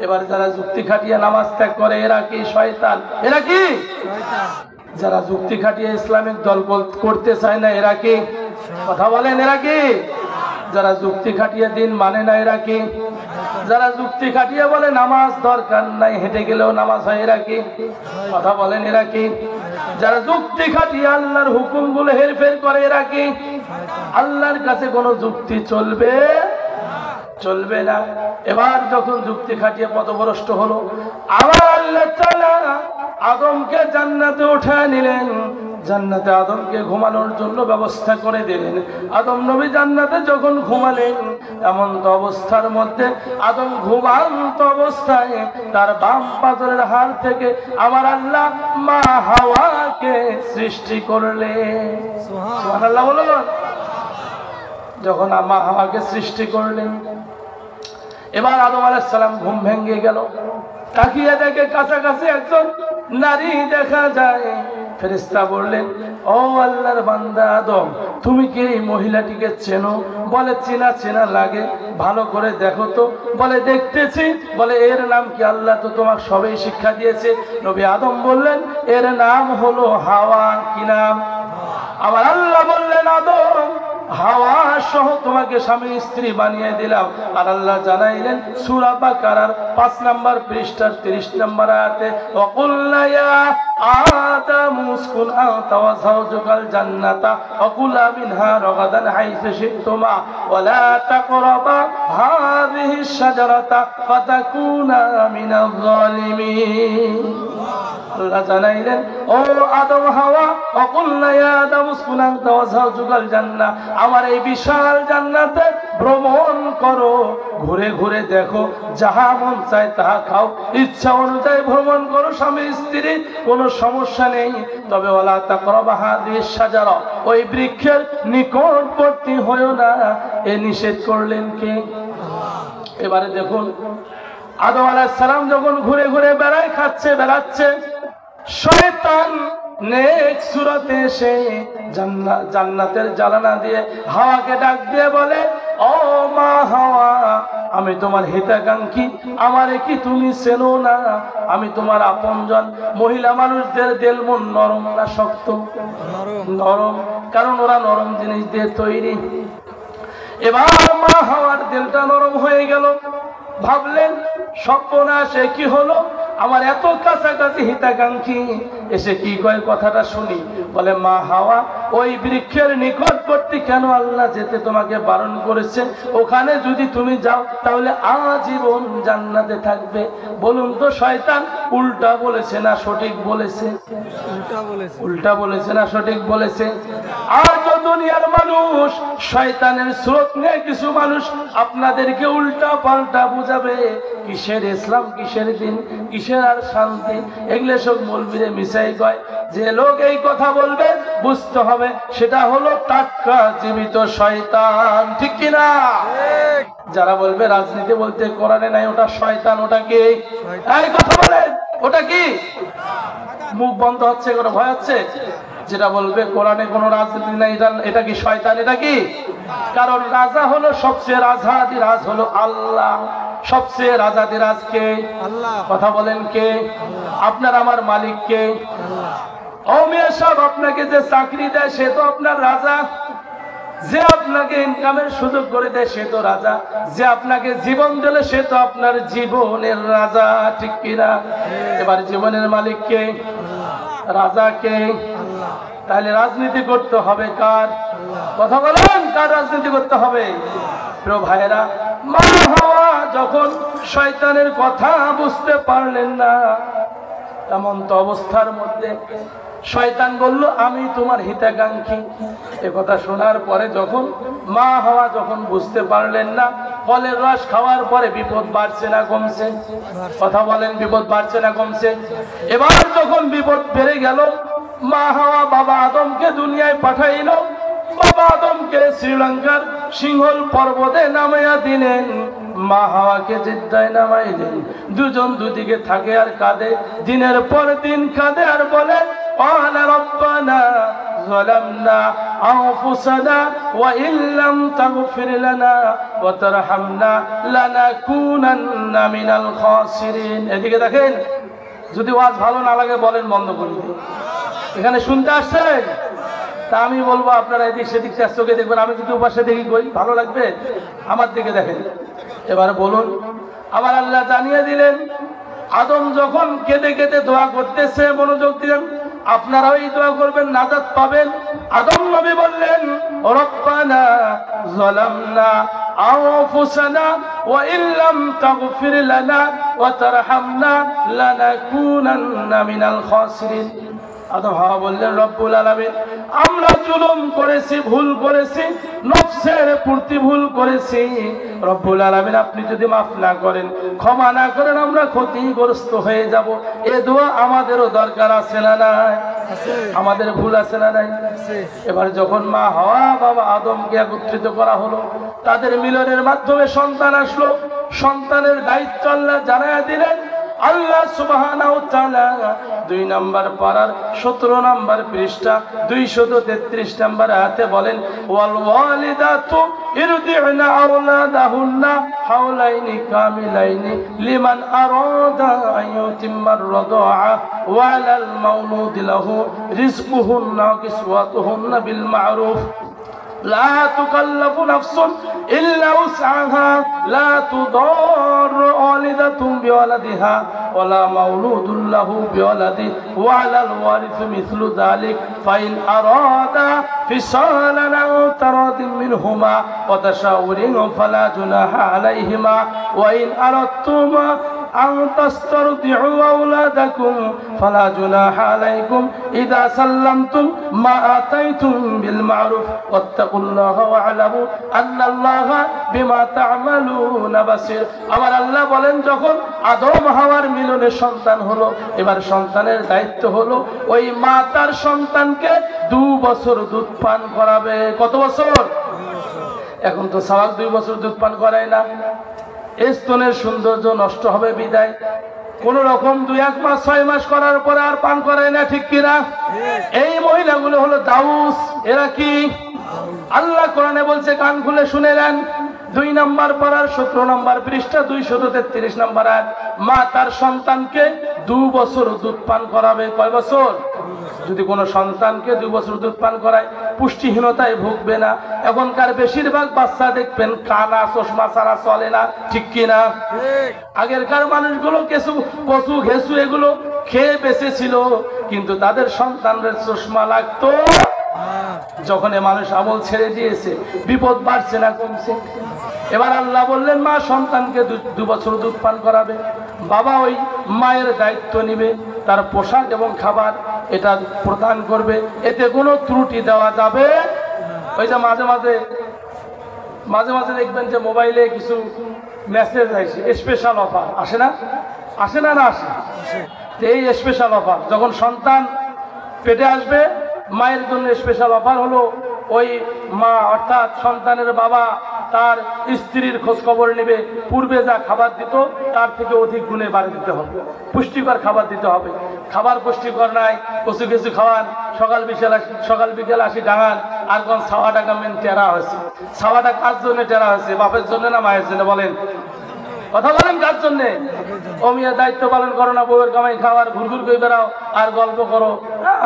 এবার যারা যুক্তি খাটিয়ে নামাজ ত্যাগ করে এরা কি শয়তান? এরা কি শয়তান? যারা যুক্তি খাটিয়ে ইসলামিক দল করতে চায় না এরা কি? কথা বলেন, এরা কি? যারা যুক্তি খাটিয়ে দিন মানে না এরা কি? যারা যুক্তি খাটিয়ে বলে নামাজ দরকার নাই, হেঁটে গেলেও নামাজ হয়, এরা কি? কথা বলেন, এরা কি? যারা যুক্তি খাটিয়ে আল্লাহর হুকুমগুলো হেরফের করে এরা কি? আল্লাহর কাছে কোনো যুক্তি চলবে চলবে না। এবার যখন যুক্তি খাটিয়ে পথভ্রষ্ট হলো, আমার আল্লাহ তাআলা আদমকে জান্নাতে উঠায় নিলেন। জান্নাতে আদমকে ঘুমানোর জন্য ব্যবস্থা করে দিলেন। আদম নবী জান্নাতে যখন ঘুমালেন, এমন তো অবস্থার মধ্যে আদম ঘুমান্ত অবস্থায় তার বাম পাজরের হাড় থেকে আমার আল্লাহ মা হাওয়াকে সৃষ্টি করলেন। সুবহানাল্লাহ বলুন। যখন মা হাওয়াকে সৃষ্টি করলেন, এবার আদম আলাইহিস সালাম ঘুম ভেঙে গেল। তাকিয়ে দেখে কাছাকাছি একজন নারী দেখা যায়। ফেরেশতা বললেন ও আল্লাহর বান্দা আদম, তুমি কি এই মহিলাটিকে চেনো? বলে চেনা চেনা লাগে, ভালো করে দেখো তো। বলে দেখতেছি। বলে এর নাম কি? আল্লাহ তো তোমাকে সবই শিক্ষা দিয়েছে। নবী আদম বললেন এর নাম হলো হাওয়া। কি নাম? আবার আল্লাহ বললেন আদম হাওয়া সহ তোমাকে স্বামী স্ত্রী বানিয়ে দিলাম। আর আল্লাহ জানাইলেন সূরা বাকারার 5 নম্বর পৃষ্ঠার 30 নম্বর আয়াতে ওয়াকুলনা ইয়া আদম উসকুন আনতা ওয়া যাওজুকাল জান্নাতা ওয়া কুলা মিনহা রাগাদান হাইসু শিতুমা ওয়া লা তাকরাবা হাযিহিশ শাজারাতা ফাতাকুনা মিনাল যালিমিন। আল্লাহ জানাইলেন ও আদম হাওয়া ওয়াকুলনা ইয়া আদম উসকুন আনতা ওয়া যাওজুকাল জান্নাহ, আমার এই বিশাল জান্নাতে ভ্রমণ করো, ঘুরে ঘুরে দেখো, যাহা মন চায় তাহা খাও, ইচ্ছা অনুযায়ী ভ্রমণ করো, স্বামী স্ত্রী, কোনো সমস্যা নেই। তবে ওয়ালা তাকরাবা হাযিহিশ শাজারা, ওই বৃক্ষের নিকটবর্তী হয়ো না, এ নিষেধ করলেন কে? এবারে দেখুন আদম আলাইহিস সালাম যখন ঘুরে ঘুরে বেড়াচ্ছে, শয়তান নেক সুরতে এসে জান্নাতের জানালা দিয়ে হাওয়াকে ডাক দিয়ে বলে, ও মা হাওয়া, আমি তোমার হিতাকাঙ্ক্ষী, আমারে কি তুমি চেনো না? আমি তোমার আপনজন। মহিলা মানুষদের দিল মন নরম না শক্ত? নরম, কারণ ওরা নরম জিনিস দিয়ে তৈরি। এবার মা হাওয়ার দিলটা নরম হয়ে গেল। ভাবলেন সর্বনাশে কি হলো, আমার এত কাছাকাছি হিতাকাঙ্ক্ষী এসে কি কয় কথাটা শুনি। বলে, মা হাওয়া, ওই বৃক্ষের নিকটবর্তী কেন আল্লাহ যেতে তোমাকে বারণ করেছে? ওখানে যদি তুমি যাও তাহলে আজীবন জান্নাতে থাকবে। বলুন তো শয়তান উল্টা বলেছে না সঠিক বলেছে? উল্টা বলেছে না সঠিক বলেছে? আর তো দুনিয়ার মানুষ শয়তানের স্রোত নিয়ে কিছু মানুষ আপনাদেরকে উল্টা পাল্টা বুঝাবে। কিসের ইসলাম, কিসের দিন, কিসের আর শান্তি, এগুলো সব মৌলবীরে মিশাই কয়। যে লোক এই কথা বলবে বুঝতে হবে সেটা হলো টাটকা জীবিত শয়তান, ঠিক কিনা? যারা বলবে রাজনীতি বলতে কোরআনে নাই, ওটা শয়তান, ওটা কি? এই কথা বলেন, ওটা কি? মুখ বন্ধ হচ্ছে, কোনো ভয় হচ্ছে? যেটা বলবে কোরআনে কোনো রাজনীতি নাই, এটা কি শয়তান? এটা কি? কারণ রাজা হলো সবচেয়ে রাজাদিরাজ হলো আল্লাহ। সবচেয়ে রাজাদিরাজ কে? আল্লাহ। কথা বলেন কে? আপনার আমার মালিক কে? ও মিয়া সাহেব, আপনাকে যে চাকরি দেয় সে তো আপনার রাজা। যে আপনাকে ইনকামের সুযোগ করে দেয় সে তো রাজা। যে আপনাকে জীবন দিলে সে তো আপনার জীবনের রাজা, ঠিক কিনা? এবার জীবনের মালিক কে? রাজা কে? তাহলে রাজনীতি করতে হবে কার? কথা বলেন, কার রাজনীতি করতে হবে? প্রিয় ভাইরা, মা হাওয়া যখন শয়তানের কথা বুঝতে পারলেন না, তেমন তো অবস্থার মধ্যে শয়তান বলল, আমি তোমার হিতাকাঙ্ক্ষী। এ কথা শোনার পরে যখন মা হাওয়া যখন বুঝতে পারলেন না, ফলের রস খাওয়ার পরে বিপদ বাড়ছে না কমছে? কথা বলেন, বিপদ বাড়ছে না কমছে? এবার যখন বিপদ বেড়ে গেল, মা হাওয়া বাবা আদমকে দুনিয়ায় পাঠাইল। বাবা আদমকে শ্রীলঙ্কার সিংহল পর্বতে নামাইয়া দিলেন, মা হাওয়াকে জিদ্দায় নামাইলেন। দুজন দুদিকে থাকে আর কাঁদে, দিনের পর দিন কাঁদে আর বলে, قال ربنا ظلمنا أنفسنا وإن لم تغفر لنا وترحمنا لنكونن من الخاسرين। এদিকে দেখেন, যদি ওয়াজ ভালো না লাগে বলেন বন্ধ করে দিন। এখানে শুনতে আসছেন? তা আমি বলবো আপনারা এদিক সেদিক চোখে দেখবেন। আমি যদি উপাসে দেখি কই ভালো লাগবে? আমার দিকে দেখেন। এবারে বলুন, আবার আল্লাহ জানিয়ে দিলেন, আদম যখন কেঁদে কেঁদে দোয়া করতেছে, মনোযোগ দিলেন, আপনারাও এই দোয়া করবেন, নাজাত পাবেন। আদম নবী বললেন, রব্বানা যালামনা আনফুসানা ওয়া ইন লাম তাগফির লানা ওয়া তারহামনা লানাকুনান্না মিনাল খাসিরিন। আদম হাওয়া বললেন, রব্বুল আলামিন, আমরা জুলুম করেছি, ভুল করেছি, নফসের প্রতি ভুল করেছি। রব্বুল আলামিন, আপনি যদি মাফ না করেন, ক্ষমা না করেন, আমরা ক্ষতিগ্রস্ত হয়ে যাব। এ দোয়া আমাদেরও দরকার আছে না নাই? আমাদের ভুল আছে না নাই? এবার যখন মা হাওয়া বাবা আদমকে একত্রিত করা হলো, তাদের মিলনের মাধ্যমে সন্তান আসলো। সন্তানের দায়িত্ব আল্লাহ জানায়া দিলেন। আল্লাহ সুবহানাহু ওয়া তাআলা 2 নম্বর পারার 17 নম্বর পৃষ্ঠা 233 নম্বর আয়াতে বলেন, ওয়াল ওয়ালিদাতু ইরদি'না আওলাদাহুন্না হাওলাইনি কামিলাইনি লিমান আরাদা আন ইউতিম্মার রাদা'a ওয়া আলাল মাওলুদি লাহু রিজকুহুন্না ওয়া কিসওয়াতুহুন্না বিল মা'রুফ لا تكلف نفس إلا وسعها لا تضار والدة بولدها ولا مولود له بولده وعلى الوارث مثل ذلك فإن أرادا فصالا عن تراض منهما وتشاور فلا جناح عليهما وإن أردتم أن تسترضعوا أولادكم فلا جناح عليكم إذا سلمتم ما آتيتم بالمعروف واتقوا الله واعلموا أن الله بما تعملون بصير। আমার আল্লাহ বলেন, যখন আদম হাওয়ার মিলনে সন্তান হলো, এবার সন্তানের দায়িত্ব হলো ওই মা তার সন্তানকে 2 বছর দুধ পান করাবে। কত বছর? এখন তো স্বাভাবিক 2 বছর দুধ পান করায় না। স্তনের সৌন্দর্য নষ্ট হবে বিদায় কোন রকম 2-1 মাস 6 মাস করার পরে আর পান করায় না, ঠিক কিনা? এই মহিলাগুলো হলো দাউস। এরা কি? আল্লাহ কোরআনে বলছে, কান খুলে শুনে নেন, 2 নম্বর পারার 17 নম্বর পৃষ্ঠা 233 নম্বর আয়াত। মা তার সন্তানকে 2 বছর দুধ পান করাবে। কয় বছর? যদি কোনো সন্তানকে 2 বছর দুধ পান করায়, পুষ্টিহীনতায় ভুগবে না। এখনকার বেশিরভাগ বাচ্চা দেখবেন কানা চশমা ছাড়া চলে না, ঠিক কিনা? আগেরকার মানুষগুলো কিছু কচু ঘেসু এগুলো খেয়ে বেঁচে ছিল, কিন্তু তাদের সন্তানদের চশমা লাগতো। যখন মানুষ আমল ছেড়ে দিয়েছে, বিপদ বাড়ছে না কমছে? এবার আল্লাহ বললেন, মা সন্তানকে 2 বছর দুধ পান করাবে। বাবা ওই মায়ের দায়িত্ব নিবে, তার পোশাক এবং খাবার এটা প্রদান করবে, এতে কোনো ত্রুটি দেওয়া যাবে। ওই যে মাঝে মাঝে দেখবেন যে মোবাইলে কিছু মেসেজ আসে, স্পেশাল অফার আসে না? আসে না? না আসে? এই স্পেশাল অফার যখন সন্তান পেটে আসবে, মায়ের জন্য স্পেশাল অফার হলো ওই মা অর্থাৎ সন্তানের বাবা তার স্ত্রীর খোঁজ খবর নেবে, পূর্বে যা খাবার দিত তার থেকে অধিক গুণে বাড়ি দিতে হবে, পুষ্টিকর খাবার দিতে হবে। খাবার পুষ্টিকর নাই, কচু কিছু খাওয়ান, সকাল বিকেল আসি ডাঙান, আর কোন ছাওয়াটা কেমন টেরা হয়েছে। ছাওয়াটা কার জন্য টেরা হয়েছে? বাপের জন্য না মায়ের জন্য? বলেন, কথা বলেন, কার জন্যে? অমিয়া দায়িত্ব পালন করো না, বউয়ের কামাই খাওয়ার ঘুরঘুর করে বেড়াও আর গল্প করো।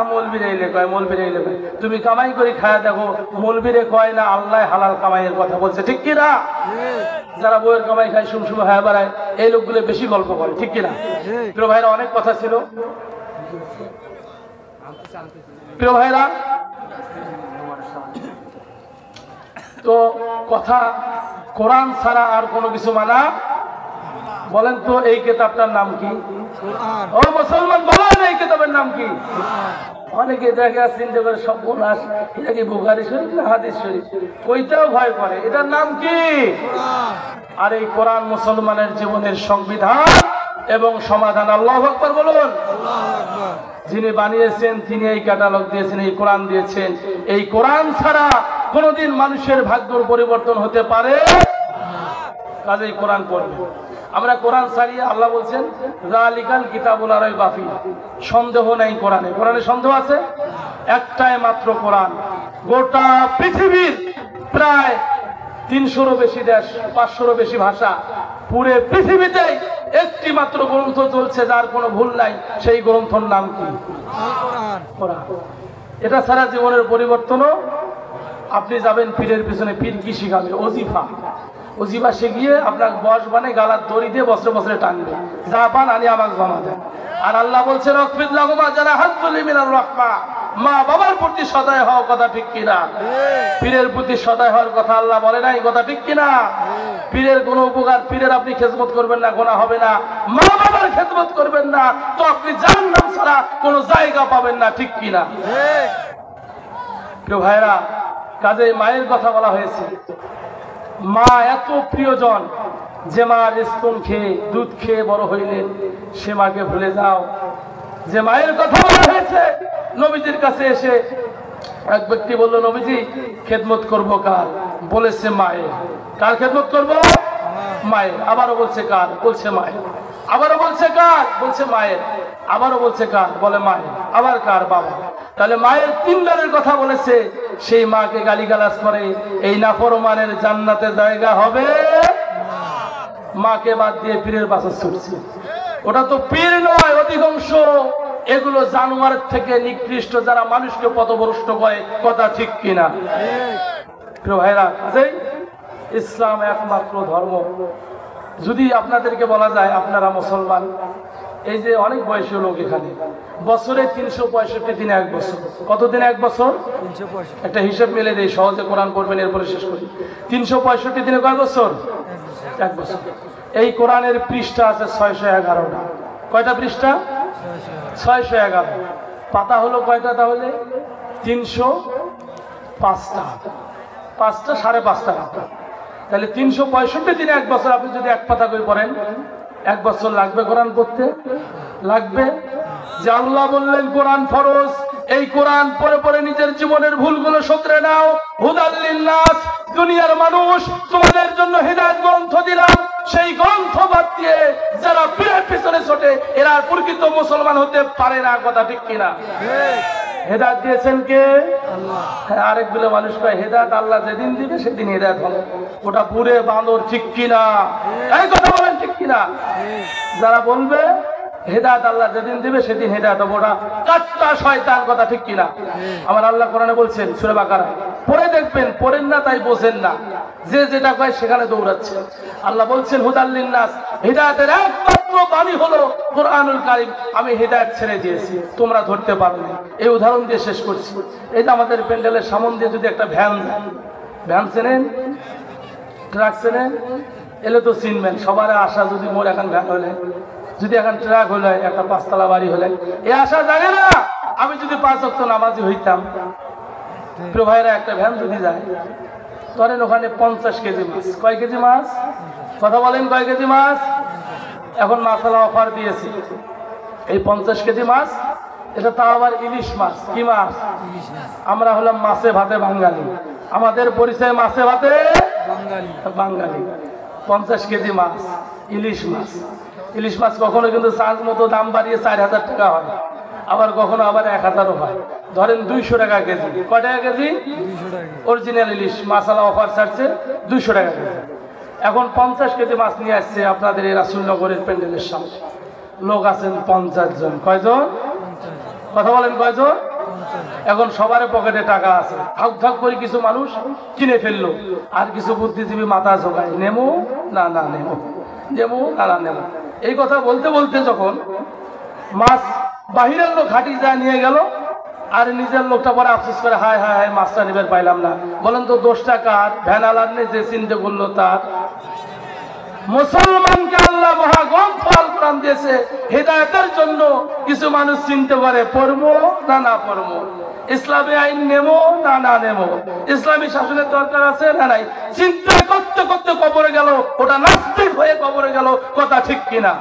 মৌলবীরে এলে কয়, মৌলবীরে এলে কয়, তুমি কামাই করে খায়া দেখো, মৌলবীরে কয় না আল্লাহ হালাল কামাইয়ের কথা বলছে, ঠিক কিনা? যারা বউয়ের কামাই খায় সুমসুম হয়ে বেড়ায়, এই লোকগুলো বেশি গল্প করে, ঠিক কিনা? প্রিয় ভাইরা, অনেক কথা ছিল। প্রিয় ভাইরা, তো কথা কোরআন ছাড়া আর কোনো কিছু মানা। বলেন তো এই কিতাবটার নাম কি? ও মুসলমান বলেন, এই কিতাবের নাম কি? অনেকে দেখে চিন্তা করে সর্বনাশ, এটা কি বুখারী শরীফ না হাদিস শরীফ? ওইটাও ভয় করে। এটার নাম কি? আর এই কোরআন মুসলমানের জীবনের সংবিধান এবং সমাধান। আল্লাহু আকবার বলুন। যিনি বানিয়েছেন তিনি এই ক্যাটালগ দিয়েছেন, এই কোরআন দিয়েছেন। এই কোরআন ছাড়া কোনদিন মানুষের ভাগ্যের পরিবর্তন হতে পারে? কাজেই কোরআন পড়বে। আমরা কোরআন ছাড়িয়ে, আল্লাহ বলছেন যালিকাল কিতাবুল লা রাইবা ফীহি, সন্দেহ নাই কোরআনে। কোরআনে সন্দেহ আছে? একটাই মাত্র কোরআন। গোটা পৃথিবীর প্রায় 300-রও বেশি দেশ, 500-রও বেশি ভাষা, পুরো পৃথিবীতে একটি মাত্র গ্রন্থ চলছে যার কোনো ভুল নাই। সেই গ্রন্থর নাম কি? কোরআন। এটা ছাড়া জীবনের পরিবর্তনও। আপনি যাবেন পীরের পিছনে, পীর কি শিখাবে? ওজিফা শিখিয়ে আপনার বস বানে গালার দড়ি দিয়ে বছরে বছরে টানবে, যা পান আনি আমাকে জমা দেন। আর আল্লাহ বলছে রকফিদ লাহুমা যারা হাজ্জুল মিনার রাহমা, মা বাবার প্রতি সদয় হও, কথা ঠিক কিনা? পীরের প্রতি সদয় হওয়ার কথা আল্লাহ বলে নাই, কথা ঠিক কিনা? পীরের কোনো উপকার, পীরের আপনি খেদমত করবেন না, গোনা হবে না। মা বাবার খেদমত করবেন না তো আপনি জাহান্নাম ছাড়া কোনো জায়গা পাবেন না, ঠিক কিনা? প্রিয় ভাইরা, কাজে মায়ের কথা বলা হয়েছে। মা এত প্রিয়জন যে মার স্তন খেয়ে দুধ খেয়ে বড় হইলেন, সে মাকে ভুলে যাও। যে মায়ের কথা বলা হয়েছে, নবীজির কাছে এসে এক ব্যক্তি বলল, নবীজি খেদমত করব কার? বলেছে মায়ের। কার খেদমত করব? মায়ের। আবারও বলছে কার? বলছে মায়ের। আবারও বলছে কার? বলছে মায়ের। আবারও বলছে কার? বলে মায়ের। আবার কার? বাবা। তাহলে মায়ের 3 বারের কথা বলেছে। সেই মাকে গালিগালাজ করে, এই নাফরমানের জান্নাতে জায়গা হবে? মাকে বাদ দিয়ে পীরের পাশে ছুটছে। ওটা তো পীর নয়, অধিকাংশ এগুলো জানোয়ারের থেকে নিকৃষ্ট, যারা মানুষকে পথভ্রষ্ট করে, কথা ঠিক কিনা? প্রিয় ভাইরা, ইসলাম একমাত্র ধর্ম। যদি আপনাদেরকে বলা যায় আপনারা মুসলমান, এই যে অনেক বয়সী লোক এখানে, বছরে 365 দিনে 1 বছর। কতদিনে 1 বছর? একটা হিসাব মিলে দেই, সহজে কোরআন পড়বেন, এরপরে শেষ করি। 365 দিনে কয় বছর? 1 বছর। এই কোরআনের পৃষ্ঠা আছে 611টা। কয়টা পৃষ্ঠা? 611। পাতা হলো কয়টা তাহলে? 305টা। 5টা 5.5টা পাতা। তাহলে 365 দিনে 1 বছর। আপনি যদি 1 পাতা করে পড়েন, 1 বছর লাগবে কোরআন পড়তে? লাগবে। যে আল্লাহ বললেন কোরআন ফরজ, এই কোরআন পড়ে পড়ে নিজের জীবনের ভুলগুলো শুধরে নাও। হুদাল লিন্নাস, দুনিয়ার মানুষ, তোমাদের জন্য হিদায়াত গ্রন্থ দিলাম, সেই গ্রন্থ বাদ দিয়ে যারা পীরের পিছনে ছোটে এরা প্রকৃত মুসলমান হতে পারে না। কথা ঠিক কিনা? হেদায়েত দিয়েছেন কে? আল্লাহ। আরেকগুলো মানুষ কয় হেদায়েত আল্লাহ যেদিন দিবে সেদিন হেদায়েত হবে। ওটা পুরে বাঁদর, ঠিক কিনা? এই কথা বলেন, ঠিক কিনা? যারা বলবে হেদায়েত আল্লাহ যেদিন দিবে সেদিন হেদায়েত হবে, ওটা কাট্টা শয়তান। কথা ঠিক কিনা? আমার আল্লাহ কোরআনে বলছেন সূরা বাকারা, পড়ে দেখবেন, পড়েন না তাই বোঝেন না, যে যেটা কয় সেখানে দৌড়াচ্ছে। আল্লাহ বলছেন হুদাল লিন্নাস, হেদায়েতের একমাত্র বাণী হলো কোরআনুল কারীম। আমি হেদায়েত ছেড়ে দিয়েছি, তোমরা ধরতে পারো না। এই উদাহরণ দিয়ে শেষ করছি। এই যে আমাদের প্যান্ডেলের সামনে দিয়ে যদি একটা ভ্যান চেনেন, ট্রাক চেনেন, এলে তো চিনবেন। সবার আশা যদি মোর এখন ভ্যান হলে, যদি এখন ট্রাক হলে, একটা 5 তলা বাড়ি হলে, এ আশা জাগে না আমি যদি 5 ওয়াক্ত নামাজি হইতাম। প্রিয় ভাইরা, একটা ভ্যান যদি যায়, ধরেন ওখানে 50 কেজি মাছ। কয় কেজি মাছ? কথা বলেন, কয় কেজি মাছ? এখন মাছালা অফার দিয়েছি, এই 50 কেজি মাছ, এটা তাও আবার ইলিশ মাছ। কি মাছ? আমরা হলাম মাছে ভাতে বাঙালি, আমাদের পরিচয় মাছে ভাতে বাঙালি। 50 কেজি মাছ, ইলিশ মাছ। ইলিশ মাছ কখনো কিন্তু চার্জ মতো দাম বাড়িয়ে 4000 টাকা হয়, আবার কখনো আবার 1000ও হয়। ধরেন 200 টাকা কেজি। কয় টাকা কেজি? অরিজিনাল ইলিশ মাছালা অফার ছাড়ছে 200 টাকা কেজি। এখন 50 কেজি মাছ নিয়ে আসছে আপনাদের এই রাসূলনগরের প্যান্ডেলের সামনে। লোক আছেন 50 জন। কয়জন? কথা বলেন, কয়জন? এখন সবার পকেটে টাকা আছে, ধাক ধাক করে কিছু মানুষ কিনে ফেললো, আর কিছু বুদ্ধিজীবী মাথা ঝোঁকায়, নেমো না না নেমো, নেমো না না নেমো। এই কথা বলতে বলতে যখন মাছ বাহিরের লোক হাঁটি যায় নিয়ে গেল, আর নিজের লোকটা পরে আফসোস করে, হায় হায় হায়, মাছটা নিবার পাইলাম না। বলেন তো দোষটা কার? ভ্যানালার নেই, যে চিন্তা করলো তার। মুসলমানকে আল্লাহ মহাগ্রন্থ আল কোরআন দিয়েছে হেদায়েতের জন্য। কিছু মানুষ চিনতে পারে পড়বো না না পড়বো, ইসলামী আইন নেবো না না নেবো, ইসলামী শাসনের দরকার আছে না নাই, চিন্তা করতে করতে কবরে গেল, ওটা নাস্তিক হয়ে কবরে গেল। কথা ঠিক কিনা?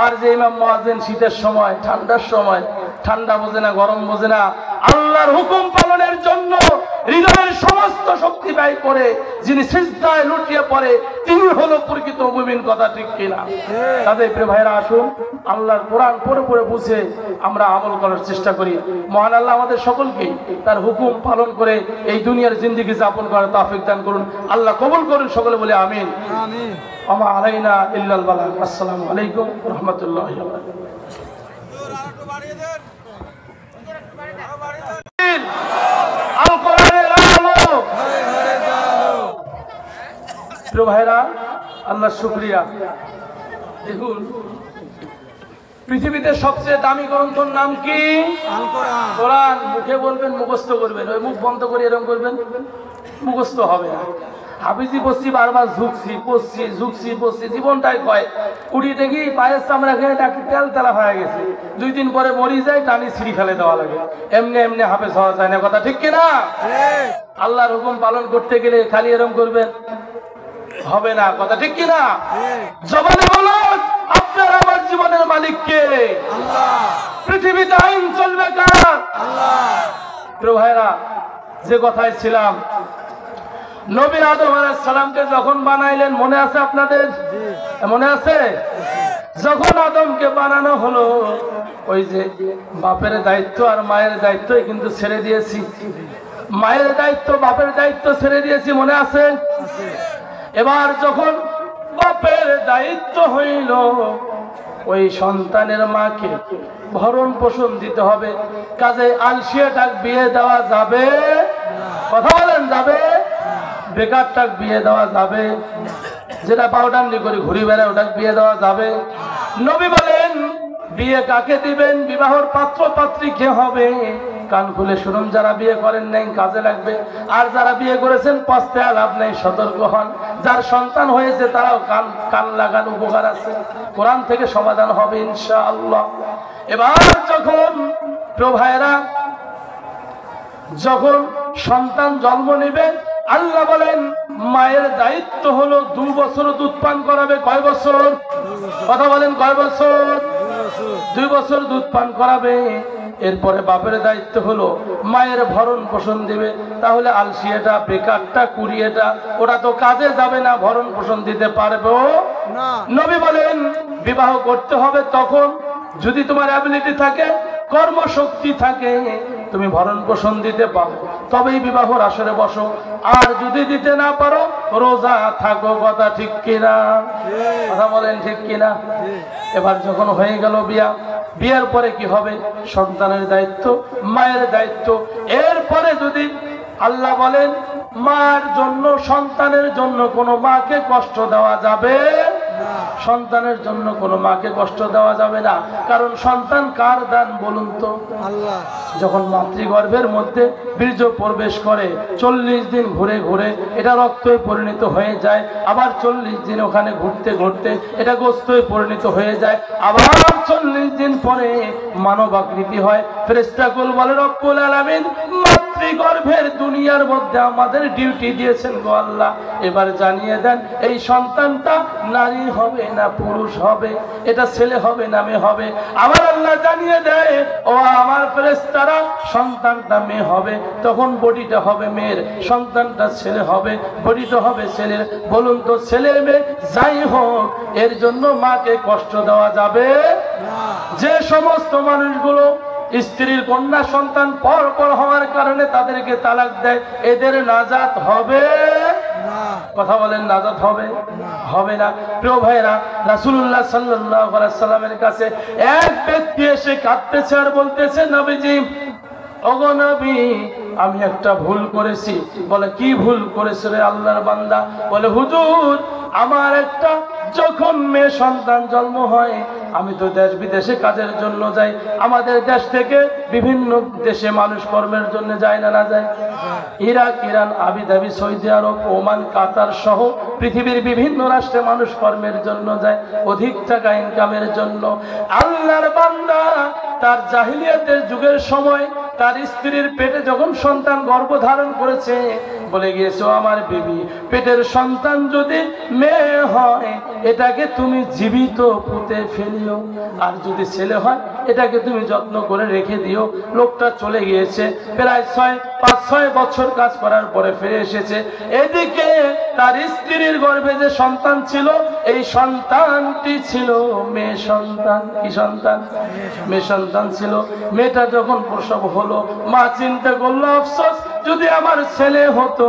আর যে ইমাম মুয়াজ্জিন শীতের সময়, ঠান্ডার সময়, ঠান্ডা বোঝে না, গরম বোঝে না, আল্লাহর হুকুম পালনের জন্য হৃদয়ের সমস্ত শক্তি ব্যয় করে যিনি সিজদায় লুটিয়ে পড়ে, তিনি হলো প্রকৃত মুমিন। কথা ঠিক কিনা? তাদের প্রিয় ভাইরা, আসুন আল্লাহর কোরআন পড়ে পড়ে বুঝে আমরা আমল করার চেষ্টা করি। মহান আল্লাহ আমাদের সকলকে তার হুকুম পালন করে এই দুনিয়ার জিন্দেগি যাপন করার তৌফিক দান করুন। আল্লাহ কবুল করুন। সকলে বলে আমিন। আমা আলাইনা ইল্লাল বালাগ। আসসালামু আলাইকুম ওয়া রাহমাতুল্লাহি ওয়া বারাকাতুহু। আল কোরআনের আলো। প্রিয় ভাইরা, আল্লাহর শুকরিয়া। দেখুন, পৃথিবীতে সবচেয়ে দামি গ্রন্থর নাম কি? আল কোরআন। কোরআন মুখে বলবেন, মুখস্থ করবেন, ওই মুখ বন্ধ করে এরকম করবেন, মুখস্থ হবে না। হাফিজি পড়ছি, বারবার ঝুঁকছি, জীবনটাই কয়। উঠি দেখি পায়ের চামড়া খেয়ে তেল তেলা হয়ে গেছে, 2 দিন পরে মরি যায়, টানি ছিঁড়ি ফেলে দেওয়া লাগে। এমনি এমনি হাফেজ হওয়া যায় না। কথা ঠিক কিনা? আল্লাহর হুকুম পালন করতে গেলে খালি এরকম করবেন, হবে না। কথা ঠিক কিনা? জবানে বলুন, আপনার আমার জীবনের মালিক কে? আল্লাহ। পৃথিবীতে আইন চলবে কার? আল্লাহ। প্রিয় ভাইরা, যে কথায় ছিলাম, নবী আদম আলাইহিস সালামকে যখন বানাইলেন, মনে আছে আপনাদের? মনে আছে? যখন আদমকে বানানো হলো, ওই যে বাপের দায়িত্ব আর মায়ের দায়িত্বই কিন্তু ছেড়ে দিয়েছি। মায়ের দায়িত্ব, বাপের দায়িত্ব ছেড়ে দিয়েছি, মনে আছে? এবার যখন বাপের দায়িত্ব হইল, ওই সন্তানের মাকে ভরণ পোষণ দিতে হবে। কাজে আলসিয়াটাক বিয়ে দেওয়া যাবে? কথা বলেন, যাবে? বেকারটাক বিয়ে দেওয়া যাবে? যেটা পাউডার করে ঘুরি বেড়ায় ওটাক বিয়ে দেওয়া যাবে? নবী বলেন, বিয়ে কাকে দিবেন? বিবাহর পাত্র পাত্রী কে হবে? কান খুলে শুনুন, যারা বিয়ে করেন নাই কাজে লাগবে, আর যারা বিয়ে করেছেন পস্তায় লাভ নেই, সতর্ক হন। যার সন্তান হয়েছে তারাও কান লাগান, উপকার আছে, কোরআন থেকে সমাধান হবে ইনশাআল্লাহ। এবার যখন প্রিয় ভাইরা, যখন সন্তান জন্ম নেবে, আল্লাহ বলেন মায়ের দায়িত্ব হলো 2 বছর দুধ পান করাবে। কয় বছর? কথা বলেন, কয় বছর? 2 বছর দুধ পান করাবে। এরপরে বাপের দায়িত্ব হলো মায়ের ভরণ পোষণ দিবে। তাহলে আলসিয়াটা, বেকারটা, কুড়িয়েটা ওরা তো কাজে যাবে না, ভরণ পোষণ দিতে পারবে না। নবী বলেন বিবাহ করতে হবে তখন যদি তোমার অ্যাবিলিটি থাকে, কর্মশক্তি থাকে, তুমি ভরণ পোষণ দিতে পারো, তবেই বিবাহর আসরে বসো। আর যদি দিতে না পারো রোজা থাকো। কথা ঠিক কিনা? কথা বলেন ঠিক কিনা? এবার যখন হয়ে গেল বিয়া, বিয়ার পরে কি হবে? সন্তানের দায়িত্ব, মায়ের দায়িত্ব। এরপরে যদি আল্লাহ বলেন মার জন্য, সন্তানের জন্য কোনো মাকে কষ্ট দেওয়া যাবে না, সন্তানের জন্য কোনো মাকে কষ্ট দেওয়া যাবে না। কারণ সন্তান কার দান বলুন তো? আল্লাহ। যখন মাতৃগর্ভের মধ্যে বীর্য প্রবেশ করে 40 দিন ঘুরে ঘুরে এটা রক্তে পরিণত হয়ে যায়, আবার 40 দিন ওখানে ঘুরতে ঘুরতে এটা গোস্তে পরিণত হয়ে যায়, আবার 40 দিন পরে মানব আকৃতি হয়। ফেরেশতাকুল বলে রব্বুল আলামিন মাতৃগর্ভের দুনিয়ার মধ্যে আমাদের ডিউটি দিয়েছেন গো আল্লাহ, এবার জানিয়ে দেন এই সন্তানটা নারী হবে না পুরুষ হবে, এটা ছেলে হবে না মেয়ে হবে। আবার আল্লাহ জানিয়ে দেয় ও আমার ফেরেশতারা সন্তানটা মেয়ে হবে, তখন বডিটা হবে মেয়ের, সন্তানটা ছেলে হবে, বডিটা হবে ছেলের। বলুন তো ছেলে মেয়ে যাই হোক এর জন্য মাকে কষ্ট দেওয়া যাবে না। যে সমস্ত মানুষগুলো স্ত্রীর কন্যা সন্তান পর পর হওয়ার কারণে তাদেরকে তালাক দেয়, এদের নাজাত হবে না। কথা বলেন নাজাত হবে হবে না। প্রিয় ভাইরা, রাসূলুল্লাহ সাল্লাল্লাহু আলাইহি সাল্লামের কাছে এক ব্যক্তি এসে কাঁদতেছে আর বলতেছে নবীজি, ওগো নবী আমি একটা ভুল করেছি। বলে কি ভুল করেছে রে আল্লাহর বান্দা? বলে হুজুর আমার একটা যখন মেয়ে সন্তান জন্ম হয় আমি তো দেশ বিদেশে কাজের জন্য যাই, আমাদের দেশ থেকে বিভিন্ন দেশে মানুষ কর্মের জন্য যায় না না যায়? ইরাক, ইরান, আবুধাবি, সৌদি আরব, ওমান, কাতার সহ পৃথিবীর বিভিন্ন রাষ্ট্রে মানুষ কর্মের জন্য যায়, অধিক টাকা ইনকামের জন্য। আল্লাহর বান্দা তার জাহিলিয়াতের যুগের সময় তার স্ত্রীর পেটে যখন সন্তান গর্ভধারণ করেছে বলে গিয়েছো আমার বিবি পেটের সন্তান যদি মেয়ে হয় এটাকে তুমি জীবিত পুঁতে ফেলিও, আর যদি ছেলে হয় এটাকে তুমি যত্ন করে রেখে দিও। লোকটা চলে গিয়েছে, প্রায় 5-6 বছর কাজ করার পরে ফিরে এসেছে। এদিকে তার স্ত্রীর গর্ভে যে সন্তান ছিল এই সন্তানটি ছিল মেয়ে সন্তান। কি সন্তান? মেয়ে সন্তান ছিল। মেয়েটা যখন প্রসব হলো মা চিন্তা করলো আফসোস যদি আমার ছেলে হতো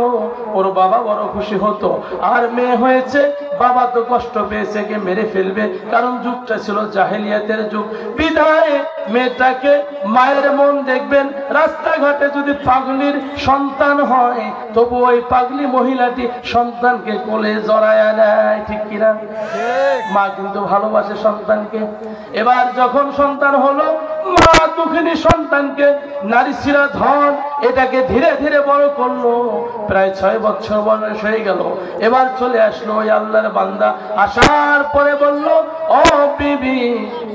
ওর বাবা বড় খুশি হতো, আর মেয়ে হয়েছে বাবা তো কষ্ট পেয়েছে, কে মেরে ফেলবে, কারণ যুগটা ছিল জাহেলিয়াতের যুগ। বিধায় মেয়েটাকে মায়ের মন দেখবেন রাস্তাঘাটে যদি পাগলির সন্তান হয় তবু ওই পাগলি মহিলাটি সন্তানকে কোলে জড়ায় নেয়। ঠিক কিনা? মা কিন্তু ভালোবাসে সন্তানকে। এবার যখন সন্তান হলো মা দুঃখিনী সন্তানকে নারী শিরা ধন এটাকে ধীরে ধীরে বড় করলো, প্রায় 6 বছর বয়স হয়ে গেল। এবার চলে আসলো ওই আল্লাহর বান্দা, আসার পরে বলল ও বিবি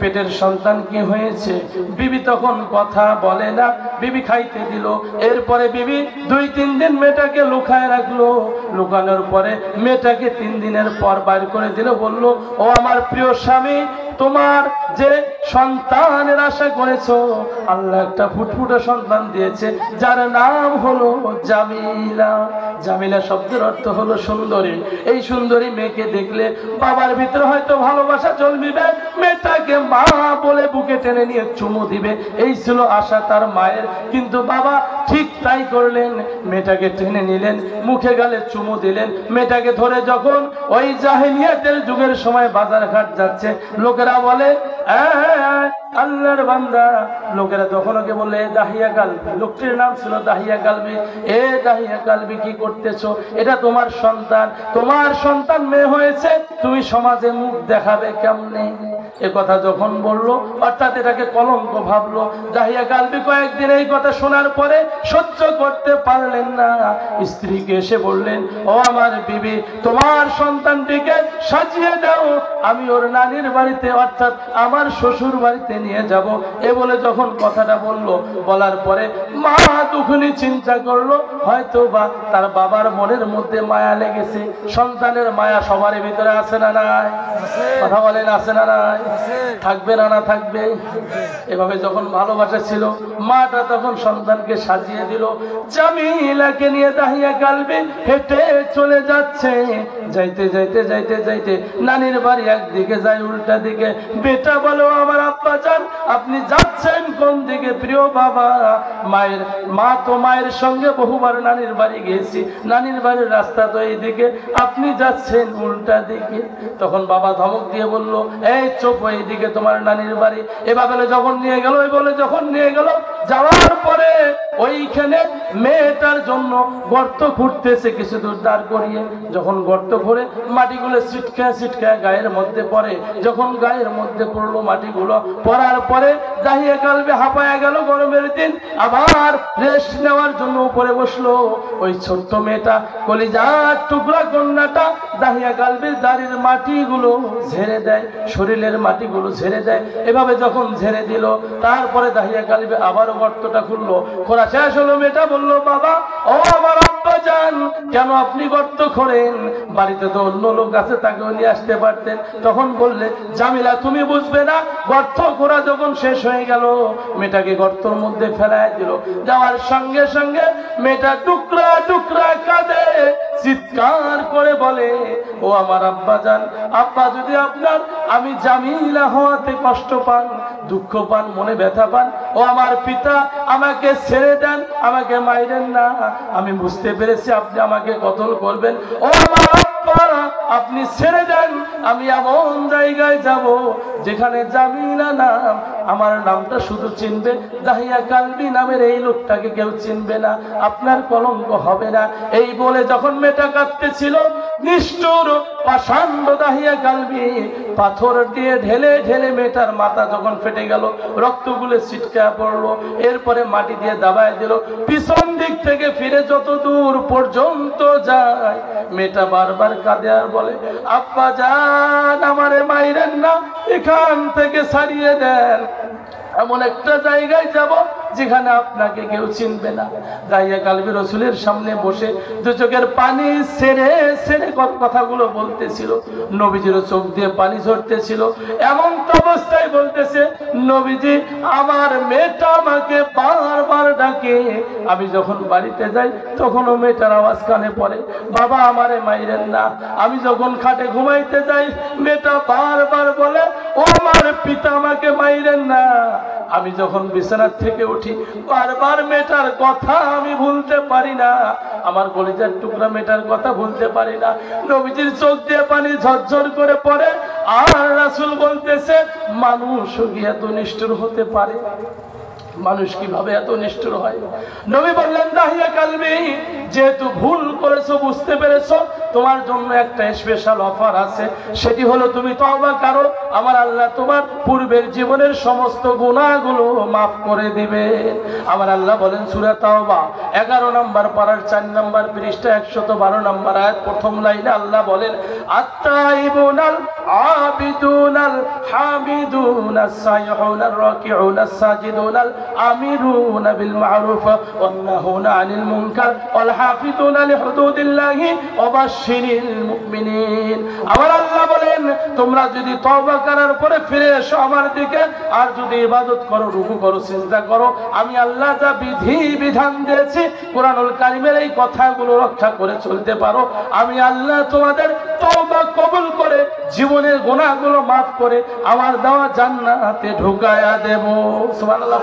পেটের সন্তান কি হয়েছে? বিবি তখন কথা বলে না, বিবি খাইতে দিল। এরপরে বিবি 2-3 দিন মেয়েটাকে লুকায় রাখলো, লুকানোর পরে মেয়েটাকে 3 দিনের পর বাইর করে দিল। বলল ও আমার প্রিয় স্বামী তোমার যে সন্তানের আশা করেছো আল্লাহ একটা ফুটফুটে সন্তান দিয়েছে যার নাম হলো জামিলা। জামিলা শব্দের অর্থ হলো সুন্দরী। এই সুন্দরী মেয়েকে দেখলে বাবার ভিতরে হয়তো ভালোবাসা জন্মিবে, মেয়েটাকে মা বলে বুকে টেনে নিয়ে চুমু দিবে, এই ছিল আশা তার মায়ের। কিন্তু বাবা ঠিক তাই করলেন, মেয়েটাকে টেনে নিলেন, মুখে গালে চুমু দিলেন। মেয়েটাকে ধরে যখন ওই জাহেলিয়াতের যুগের সময় বাজার ঘাট যাচ্ছে লোকেরা বলে আল্লাহর বান্দা, লোকেরা তখন ওকে বলে দাহিয়া কালবি, লোকটির নাম ছিল দাহিয়া কালবি। এ দাহিয়া কালবি কি করতেছো? এটা তোমার সন্তান, তোমার সন্তান মেয়ে হয়েছে, তুমি সমাজে মুখ দেখাবে কেমনে? এ কথা যখন বললো অর্থাৎ এটাকে কলঙ্ক ভাবলো। দাহিয়া কালবি কয়েকদিন এই কথা শোনার পরে সহ্য করতে পারলেন না, স্ত্রীকে এসে বললেন ও আমার বিবি তোমার সন্তানটিকে সাজিয়ে দাও, আমি ওর নানির বাড়িতে অর্থাৎ আমার শ্বশুর বাড়িতে নিয়ে যাব। এ বলে যখন কথাটা বললো, বলার পরে মা দুঃখিনী চিন্তা করলো হয়তো বা তার বাবার মনের মধ্যে মায়া লেগেছে। সন্তানের মায়া সবার ভিতরে আছে না নাই? কথা বলেন আছে না নাই? নাই? থাকবে না না থাকবে? এভাবে যখন ভালোবাসা ছিল, মাটা তখন সন্তানকে সাজিয়ে দিল। জামিলাকে নিয়ে দাহিয়া কালবে হেঁটে চলে যাচ্ছে। যাইতে যাইতে যাইতে যাইতে নানির বাড়ি একদিকে যায়, উল্টা দিকে। বেটা বলো, আমার আব্বা যান আপনি যাচ্ছেন কোন দিকে? প্রিয় বাবা, মা তো মায়ের সঙ্গে বহুবার নানির বাড়ি গেছি, নানির বাড়ির রাস্তা তো এইদিকে, আপনি যাচ্ছেন উল্টা দিকে। তখন বাবা ধমক দিয়ে বলল, এই চোপ, এইদিকে তোমার নানির বাড়ি। এভাবে যখন নিয়ে গেল, যখন নিয়ে গেল, যাওয়ার পরে ওইখানে মেয়েটার জন্য গর্ত খুঁড়তেছে কিছু দূর দাঁড় করিয়ে। যখন গর্ত করে মাটিগুলো ছিটকায় ছিটকায় গায়ের মধ্যে পড়ে, যখন গায়ের মধ্যে পড়লো মাটিগুলো, পড়ার পরে দাহিয়া কালবে হাঁপায়া গেল। গরমের দিন আবার রেস্ট নেওয়ার জন্য উপরে বসলো। ওই ছোট্ট মেয়েটা, কলিজার টুকরা কন্যাটা দাহিয়া কালবের দাড়ির মাটিগুলো ঝেড়ে দেয়, শরীরের মাটিগুলো ঝেড়ে দেয়। এভাবে যখন ঝেড়ে দিল, তারপরে দাহিয়া কালবে আবারও গর্তটা খুললো। খোলা শেষ হলো, মেয়েটা বললো, বাবা ও আমার আব্বা যান, কেন আপনি গর্ত খোঁড়েন? বাড়িতে তো অন্য লোক আছে, তাকেও নিয়ে আসতে পারতেন। তখন বললে, জামিলা তুমি বুঝবে না, গর্ত খোঁড়া যখন শেষ হয়ে গেল, মেয়েটাকে গর্তর মধ্যে ফেলায় দিল। যাওয়ার সঙ্গে সঙ্গে মেয়েটা টুকরা টুকরা কাঁদে, চিৎকার করে বলে, ও আমার আব্বা যান, আব্বা যদি আপনার আমি জামিলা হওয়াতে কষ্ট পান, দুঃখ পান, মনে ব্যথা পান, ও আমার পিতা আমাকে ছেড়ে দেন, আমাকে মাইরেন না। আমি বুঝতে পেরেছি আপনি আমাকে কতল করবেন। ও আমার আব্বা, আপনি ছেড়ে দেন, আমি এমন জায়গায় যাব যেখানে জামিলা নাম, আমার নামটা শুধু চিনবে, দাহিয়া কালবি নামের এই লোকটাকে কেউ চিনবে না, আপনার কলঙ্ক হবে না। এই বলে যখন মেয়েটা কাঁদতেছিল, নিষ্ঠুর পাষাণ্ড দাহিয়া কালবি পাথর দিয়ে ঢেলে ঢেলে মেয়েটার মাথা যখন ফেটে গেল, রক্তগুলো ছিটকা পড়লো। এরপরে মাটি দিয়ে দাবায় দিল। পিছন দিক থেকে ফিরে যত দূর পর্যন্ত যায়, মেয়েটা বারবার কাঁদে আর বলে, আব্বা যান আমারে মাইরেন না, এখান থেকে ছাড়িয়ে দেন, এমন একটা জায়গায় যাব যেখানে আপনাকে কেউ চিনবে না। দাহিয়া কালবি রসুলের সামনে বসে দু চোখের পানি ছেড়ে ছেড়ে কথাগুলো বলতেছিল। নবীজির চোখ দিয়ে পানি ঝরতেছিল। এমন অবস্থায় বলতেছে, নবীজি আমার মেয়েটা আমাকে বারবার ডাকে, আমি যখন বাড়িতে যাই তখনও মেয়েটার আওয়াজ কানে পড়ে, বাবা আমারে মাইরেন না। আমি যখন খাটে ঘুমাইতে যাই, মেয়েটা বারবার বলে, ও আমার পিতা আমাকে মাইরেন না। আমি যখন বিছানার থেকে উঠি, বারবার মেয়েটার কথা আমি ভুলতে পারি না, আমার কলিজার টুকরা মেয়েটার কথা ভুলতে পারি না। নবীজির চোখ দিয়ে পানি ঝরঝর করে পড়ে। আর রাসূল বলতেছে, মানুষ কি এত নিষ্ঠুর হতে পারে? মানুষ কিভাবে এত নিষ্ঠুর হয়? নবী বললেন, দাহিয়া কালবি, যেহেতু ভুল করেছো, বুঝতে পেরেছো, তোমার জন্য একটা স্পেশাল অফার আছে। সেটি হলো তুমি তওবা করো, আমার আল্লাহ তোমার পূর্বের জীবনের সমস্ত গুনাহগুলো মাফ করে দিবে। আমার আল্লাহ বলেন সূরা তাওবা 11 নম্বর পারার 4 নম্বর পৃষ্ঠা 112 নম্বর আয়াত প্রথম লাইনে আল্লাহ বলেন, আত-তাইবুনাল আবিদুনাল হামিদুনাস সাইহুনার রাকিউনাস সাজিদুনাল আমিরুনা বিল মা'রুফ ওয়ান নাহুনা আনিল মুনকার ওয়াল হাফিজুনা লিহুদুদিল্লাহি ওয়া বাশশিরিল মুমিনিন। আমার আল্লাহ বলেন, তোমরা যদি তওবা করার পরে ফিরে এসো আমার দিকে, আর যদি ইবাদত করো, রুকু করো, সিজদা করো, আমি আল্লাহ যা বিধি বিধান দিয়েছি কোরআনুল কারীমের এই কথাগুলো রক্ষা করে চলতে পারো, আমি আল্লাহ তোমাদের তওবা কবুল করে জীবনের গুনাহগুলো মাফ করে আমার দেওয়া জান্নাতে ঢুকায়া দেব। সুবহানাল্লাহ।